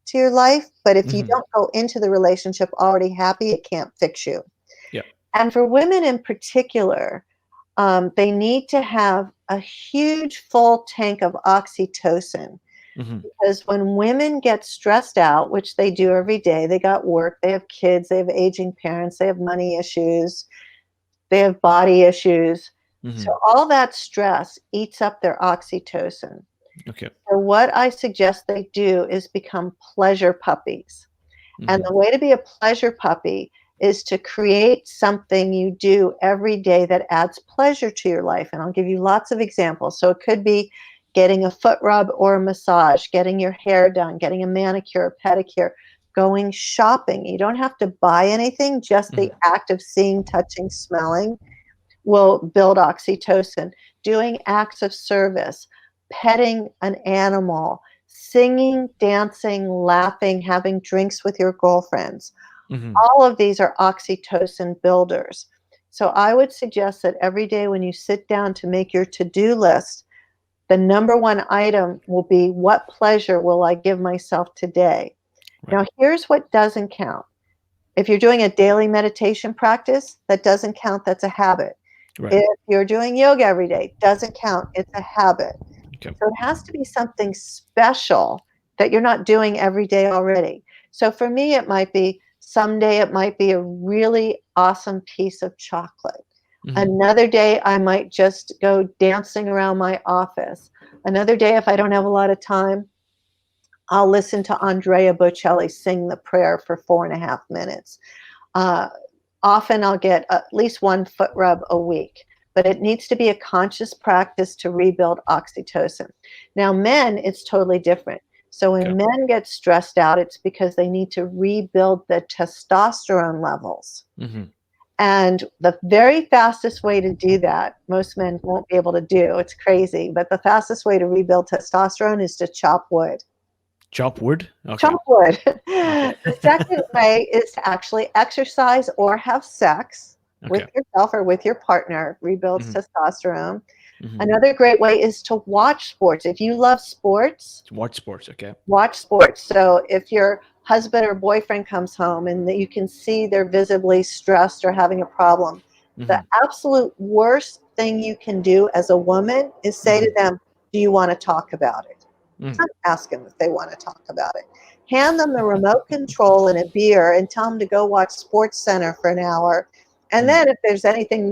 to your life. But if you
Hmm.
don't go into the relationship already happy, it can't fix you.
Yeah.
And for women in particular, they need to have a huge full tank of oxytocin,
Hmm.
because when women get stressed out, which they do every day, they got work, they have kids, they have aging parents, they have money issues, they have body issues. So
Hmm.
all that stress eats up their oxytocin.
Okay.
So what I suggest they do is become pleasure puppies. And
Hmm.
the way to be a pleasure puppy is to create something you do every day that adds pleasure to your life. And I'll give you lots of examples. So it could be getting a foot rub or a massage, getting your hair done, getting a manicure, a pedicure, going shopping. You don't have to buy anything, just the
Hmm.
act of seeing, touching, smelling will build oxytocin. Doing acts of service, petting an animal, singing, dancing, laughing, having drinks with your girlfriends.
Hmm.
All of these are oxytocin builders. So I would suggest that every day when you sit down to make your to-do list, the number one item will be, what pleasure will I give myself today?
Right.
Now, here's what doesn't count. If you're doing a daily meditation practice, that doesn't count. That's a habit.
Right.
If you're doing yoga every day, doesn't count. It's a habit.
Okay.
So it has to be something special that you're not doing every day already. So for me, it might be someday it might be a really awesome piece of chocolate.
Hmm.
Another day, I might just go dancing around my office. Another day, if I don't have a lot of time, I'll listen to Andrea Bocelli sing the prayer for 4.5 minutes. Uh, Often I'll get at least one foot rub a week, but it needs to be a conscious practice to rebuild oxytocin. Now, men, it's totally different. So
Okay.
when men get stressed out, it's because they need to rebuild the testosterone levels.
Hmm.
And the very fastest way to do that, most men won't be able to do, it's crazy, but the fastest way to rebuild testosterone is to chop wood.
Chop wood. Okay.
Chop wood.
Okay.
The second way is to actually exercise or have sex with
Okay.
yourself or with your partner, rebuilds
Hmm.
testosterone.
Hmm.
Another great way is to watch sports. If you love sports,
Watch sports. Okay.
watch sports. So if your husband or boyfriend comes home and that you can see they're visibly stressed or having a problem, the
Hmm.
absolute worst thing you can do as a woman is say to
Hmm.
them, "Do you want to talk about it?"
Hmm.
Not ask them if they want to talk about it. Hand them the remote control and a beer and tell them to go watch Sports Center for an hour. And
Mm,
then if there's anything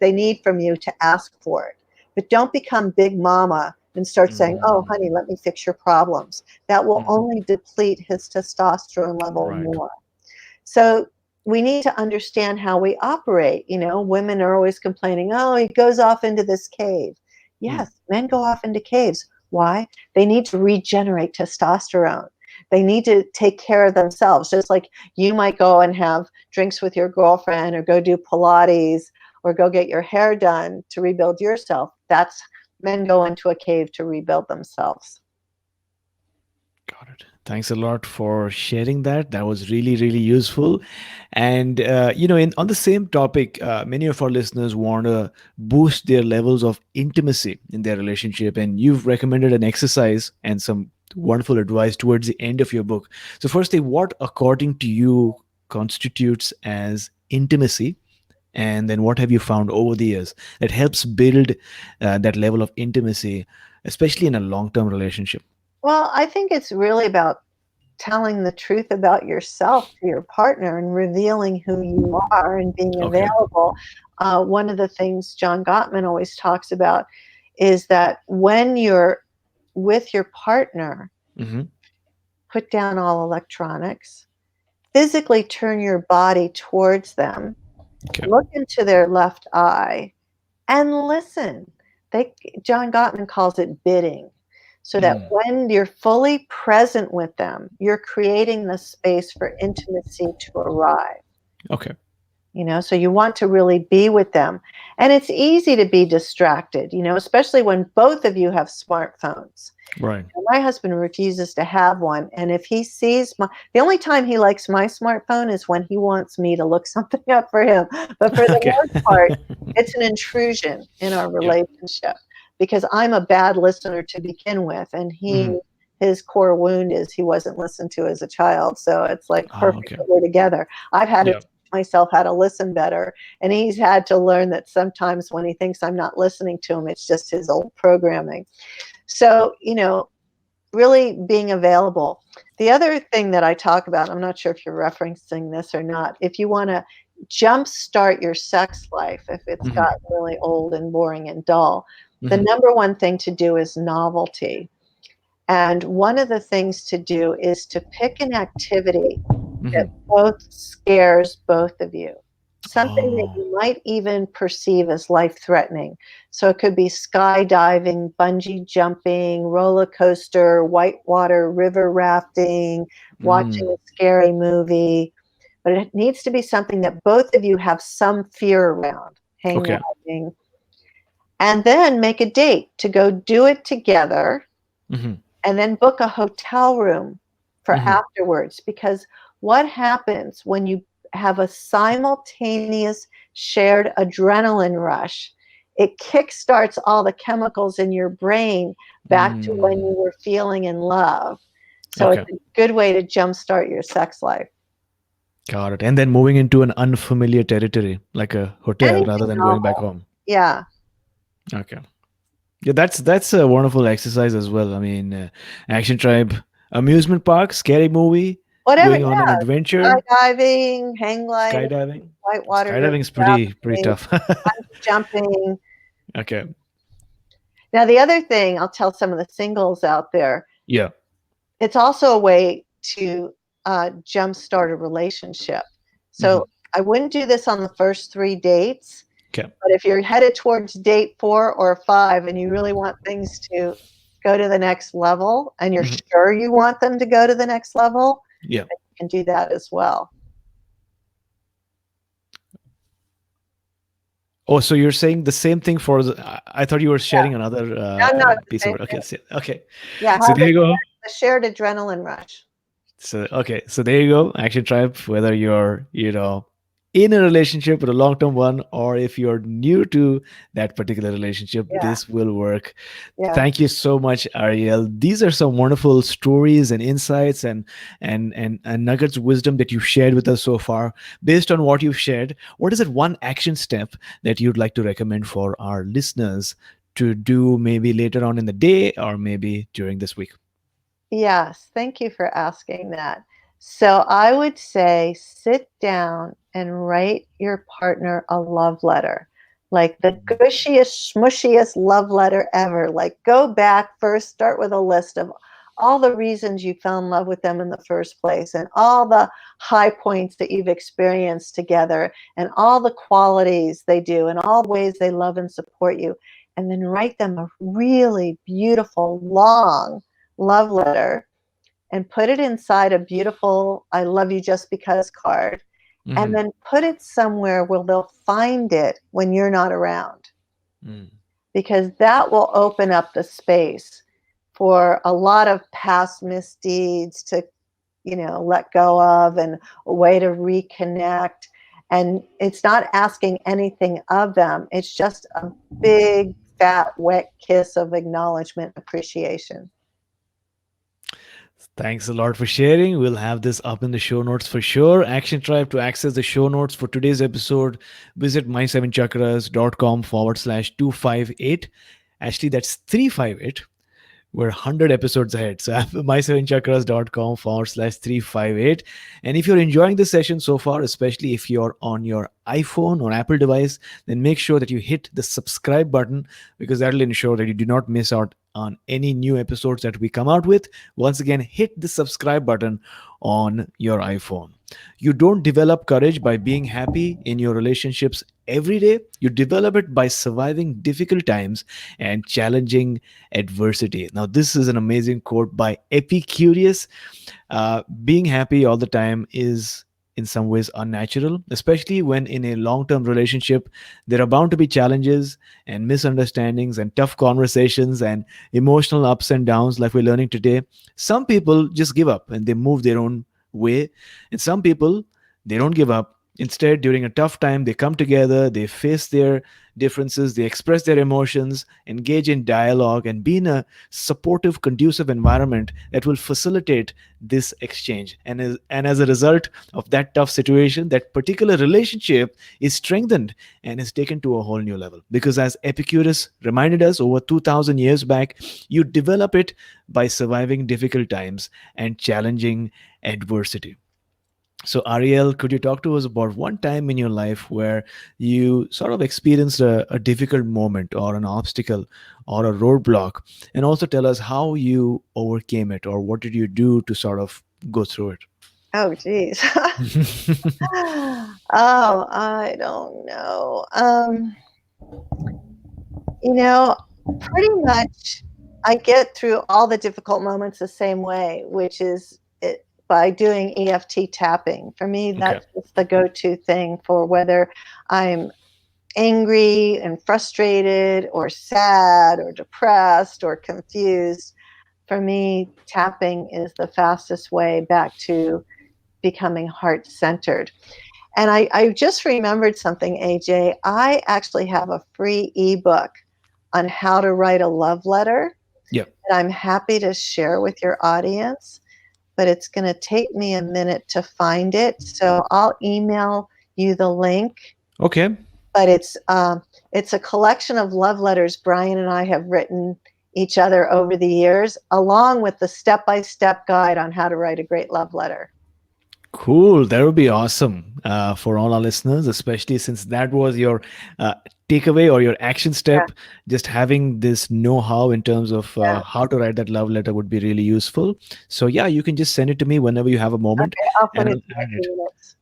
they need from you, to ask for it. But don't become big mama and start saying, "Oh,
mm,
honey, let me fix your problems." That will
mm.
only deplete his testosterone level
Right.
more. So we need to understand how we operate. Women are always complaining, "Oh, he goes off into this cave."
Mm,
Yes, men go off into caves. Why? They need to regenerate testosterone. They need to take care of themselves. Just like you might go and have drinks with your girlfriend or go do Pilates or go get your hair done to rebuild yourself. That's men go into a cave to rebuild themselves.
got it. Thanks a lot for sharing that. That was really, really useful. And on the same topic, many of our listeners want to boost their levels of intimacy in their relationship, and you've recommended an exercise and some wonderful advice towards the end of your book. So, firstly, what, according to you, constitutes as intimacy? And then, what have you found over the years that helps build that level of intimacy, especially in a long-term relationship?
Well, I think it's really about telling the truth about yourself to your partner and revealing who you are and being
Okay.
available. One of the things John Gottman always talks about is that when you're with your partner,
Hmm.
put down all electronics, physically turn your body towards them,
Okay.
look into their left eye, and listen. John Gottman calls it bidding. So that
Mm.
when you're fully present with them, you're creating the space for intimacy to arrive.
Okay.
So you want to really be with them. And it's easy to be distracted, especially when both of you have smartphones.
Right.
My husband refuses to have one, and if he sees the only time he likes my smartphone is when he wants me to look something up for him. But for the
Okay.
most part, it's an intrusion in our
Yeah.
relationship because I'm a bad listener to begin with, and
Hmm.
his core wound is he wasn't listened to as a child. So it's like
Ah,
perfect
okay.
that we're together. I've had to
Yeah.
teach myself how to listen better, and he's had to learn that sometimes when he thinks I'm not listening to him, it's just his old programming. So, really being available. The other thing that I talk about, I'm not sure if you're referencing this or not, if you want to jumpstart your sex life, if it's
Hmm.
gotten really old and boring and dull, the
Hmm.
number one thing to do is novelty. And one of the things to do is to pick an activity that
Hmm.
both scares both of you. Something that
Oh.
you might even perceive as life-threatening. So it could be skydiving, bungee jumping, roller coaster, whitewater river rafting, watching
Mm.
a scary movie. But it needs to be something that both of you have some fear around, hang
Okay.
gliding, and then make a date to go do it together
Hmm.
and then book a hotel room for
Hmm.
afterwards. Because what happens when you have a simultaneous shared adrenaline rush? It kickstarts all the chemicals in your brain back to when
Mm.
you were feeling in love. So it's
Okay.
a good way to jumpstart your sex life.
Got it. And then moving into an unfamiliar territory, like a hotel, rather
Anything
than going back
novel.
home.
Yeah.
Okay. Yeah, that's a wonderful exercise as well. I mean, Action Tribe, amusement park, scary movie,
Whatever.
going on an
Yeah.
adventure,
Skydiving, hang gliding,
skydiving.
whitewater river
Skydiving is pretty
rafting,
tough.
bungee jumping.
Okay.
Now, the other thing I'll tell some of the singles out there,
Yeah.
it's also a way to jumpstart a relationship.
Hmm.
So I wouldn't do this on the first 3 dates,
Okay.
but if you're headed towards date 4 or 5 and you really want things to go to the next level and you're
Hmm.
sure you want them to go to the next level,
Yeah.
then you can do that as well.
Oh, so you're saying the same thing for the, I thought you were
Yeah.
sharing another
No, no, it's the
piece of
same
it. Okay.
thing.
Okay.
Yeah,
So
have
there you go.
the shared adrenaline rush.
So okay, so there you go. Action Tribe. Whether you're in a relationship with a long term one, or if you're new to that particular relationship,
Yeah,
this will work.
yeah.
Thank you so much, Ariel. These are some wonderful stories and insights and nuggets of wisdom that you've shared with us so far. Based on what you've shared, what is that one action step that you'd like to recommend for our listeners to do maybe later on in the day or maybe during this week?
Yes, thank you for asking that. So I would say sit down and write your partner a love letter, like the gushiest, smushiest love letter ever. Like go back first, start with a list of all the reasons you fell in love with them in the first place and all the high points that you've experienced together and all the qualities they do and all the ways they love and support you. And then write them a really beautiful, long love letter and put it inside a beautiful I love you just because card and
Mhm.
then put it somewhere where they'll find it when you're not around
Mm.
because that will open up the space for a lot of past misdeeds to let go of and a way to reconnect. And it's not asking anything of them. It's just a big, fat, wet kiss of acknowledgement, appreciation.
Thanks a lot for sharing. We'll have this up in the show notes for sure. Action Tribe, to access the show notes for today's episode, visit my7chakras.com/258. Actually, that's 358. We're 100 episodes ahead. So my7chakras.com/358. And if you're enjoying this session so far, especially if you're on your iPhone or Apple device, then make sure that you hit the subscribe button because that'll ensure that you do not miss out on any new episodes that we come out with. Once again, hit the subscribe button on your iPhone. You don't develop courage by being happy in your relationships every day. You develop it by surviving difficult times and challenging adversity. Now, this is an amazing quote by Epicurus. Being happy all the time is in some ways unnatural, especially when in a long term relationship, there are bound to be challenges and misunderstandings and tough conversations and emotional ups and downs, like we're learning today. Some people just give up and they move their own way, and some people, they don't give up. Instead, during a tough time, they come together, they face their differences, they express their emotions, engage in dialogue, and be in a supportive, conducive environment that will facilitate this exchange. And as a result of that tough situation, that particular relationship is strengthened and is taken to a whole new level. Because as Epicurus reminded us over 2000 years back, you develop it by surviving difficult times and challenging adversity. So, Ariel, could you talk to us about one time in your life where you sort of experienced a difficult moment or an obstacle or a roadblock, and also tell us how you overcame it or what did you do to sort of go through
Oh, geez.
it?
Oh, I don't know. You know, pretty much I get through all the difficult moments the same way, which is by doing EFT tapping. For me,
Okay.
that's just the go-to thing for whether I'm angry and frustrated or sad or depressed or confused. For me, tapping is the fastest way back to becoming heart centered. And I just remembered something, AJ. I actually have a free ebook on how to write a love letter
Yeah.
that I'm happy to share with your audience, but it's going to take me a minute to find it. So I'll email you the link.
Okay.
But it's a collection of love letters Brian and I have written each other over the years, along with the step-by-step guide on how to write a great love letter.
Cool. That would be awesome for all our listeners, especially since that was your uh, takeaway or your action
Yeah,
step. Just having this know how in terms of
yeah.
how to write that love letter would be really useful. So, yeah, you can just send it to me whenever you have a moment
Okay, I'll
and
send it
I'll
to you in
add
a
it.
few minutes.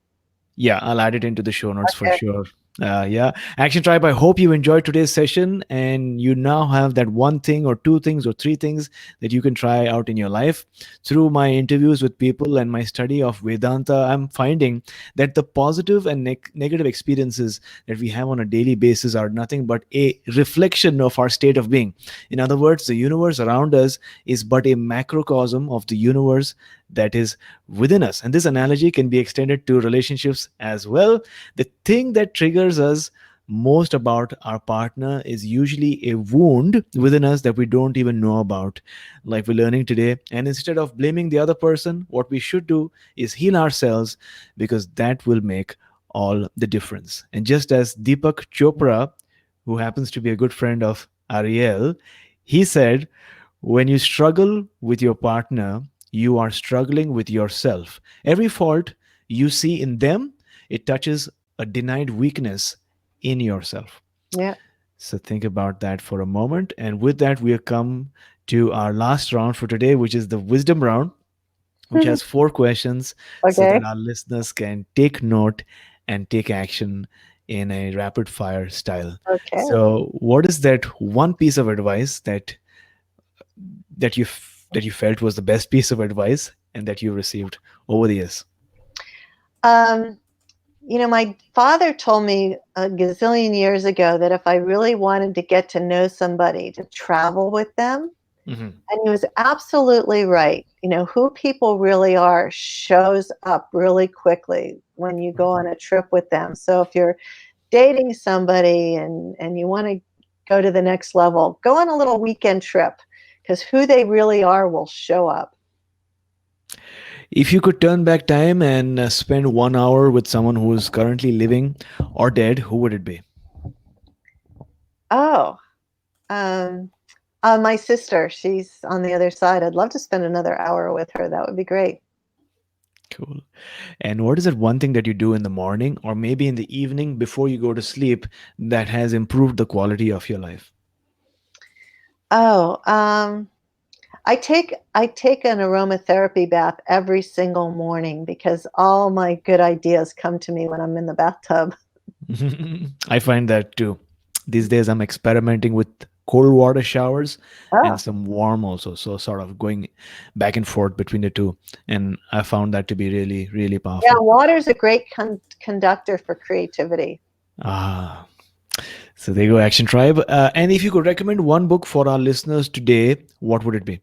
Yeah, I'll add it into the show notes for
Okay.
sure. Yeah. Action Tribe, I hope you enjoyed today's session and you now have that one thing or two things or three things that you can try out in your life. Through my interviews with people and my study of Vedanta, I'm finding that the positive and negative experiences that we have on a daily basis are nothing but a reflection of our state of being. In other words, the universe around us is but a macrocosm of the universe that is within us. And this analogy can be extended to relationships as well. The thing that triggers us most about our partner is usually a wound within us that we don't even know about, like we're learning today. And instead of blaming the other person, what we should do is heal ourselves because that will make all the difference. And just as Deepak Chopra, who happens to be a good friend of Ariel, he said, When you struggle with your partner, you are struggling with yourself. Every fault you see in them, it touches a denied weakness in yourself.
Yeah.
So think about that for a moment. And with that, we have come to our last round for today, which is the wisdom round, which has four questions so that
Okay.
our listeners can take note and take action in a rapid fire style.
Okay.
So, what is that one piece of advice that you felt was the best piece of advice and that you received over the years?
Um, my father told me a gazillion years ago that if I really wanted to get to know somebody, to travel with them.
Hmm.
And he was absolutely right. Who people really are shows up really quickly when you go on a trip with them. So if you're dating somebody and you want to go to the next level, go on a little weekend trip because who they really are will show up.
If you could turn back time and spend 1 hour with someone who is currently living or dead, who would it be?
Oh, um, my sister, she's on the other side. I'd love to spend another hour with her. That would be great.
Cool. And what is that one thing that you do in the morning or maybe in the evening before you go to sleep that has improved the quality of your life?
Oh, I take an aromatherapy bath every single morning because all my good ideas come to me when I'm in the bathtub.
I find that too. These days I'm experimenting with cold water showers and
Oh,
some warm also. So sort of going back and forth between the two. And I found that to be really, really
yeah,
powerful.
water's a great conductor for creativity.
Ah, so there you go, Action Tribe. And if you could recommend one book for our listeners today, what would it be?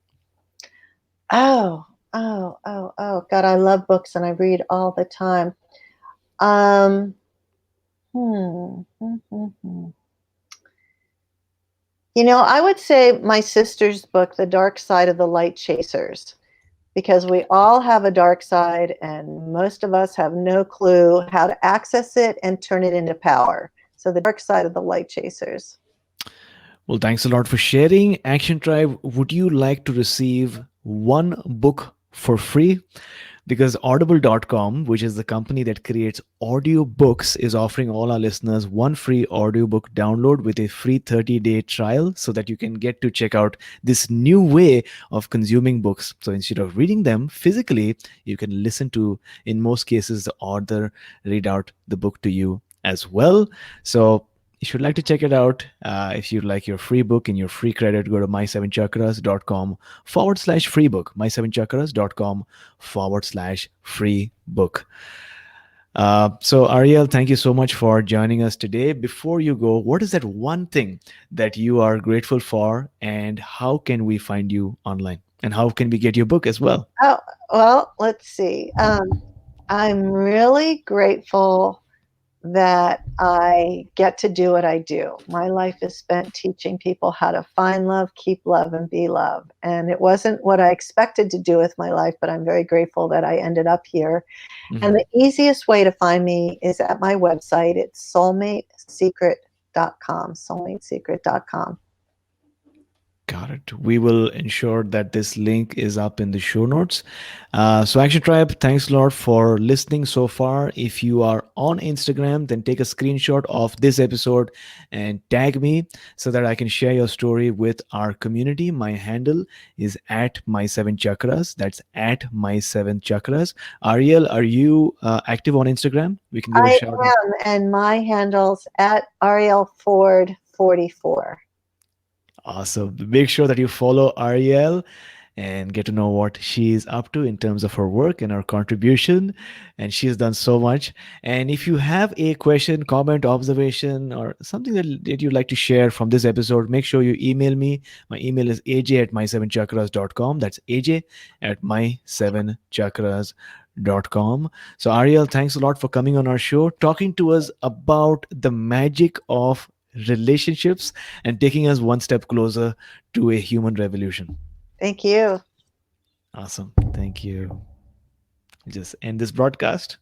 Oh, oh. God, I love books and I read all the time. Um, hmm. I would say my sister's book, The Dark Side of the Light Chasers, because we all have a dark side and most of us have no clue how to access it and turn it into power. So, The Dark Side of the Light Chasers.
Well, thanks a lot for sharing. Action Tribe, would you like to receive one book for free? Because audible.com, which is the company that creates audiobooks, is offering all our listeners one free audiobook download with a free 30-day trial so that you can get to check out this new way of consuming books. So instead of reading them physically, you can listen to, in most cases, the author read out the book to you as well. So you should like to check it out. If you'd like your free book and your free credit, go to my7chakras.com/free book, my7chakras.com/free book. So, Ariel, thank you so much for joining us today. Before you go, what is that one thing that you are grateful for, and how can we find you online? And how can we get your book as well?
Oh, well, let's see. I'm really grateful that I get to do what I do. My life is spent teaching people how to find love, keep love, and be love. And it wasn't what I expected to do with my life, but I'm very grateful that I ended up here. And
Mhm.
the easiest way to find me is at my website. It's soulmatesecret.com, soulmatesecret.com.
Got it. We will ensure that this link is up in the show notes. So, Action Tribe, thanks a lot for listening so far. If you are on Instagram, then take a screenshot of this episode and tag me so that I can share your story with our community. My handle is at my7chakras. That's at my7chakras. Ariel, are you active on Instagram? We can give a
I
shout out.
am, and my handle's at Arielle Ford 44.
Awesome. Make sure that you follow Ariel and get to know what she's up to in terms of her work and her contribution. And she's done so much. And if you have a question, comment, observation, or something that you'd like to share from this episode, make sure you email me. My email is aj at my7chakras.com. That's aj at my7chakras.com. So, Ariel, thanks a lot for coming on our show, talking to us about the magic of relationships and taking us one step closer to a human revolution.
Thank you.
Awesome. Thank you. Just end this broadcast.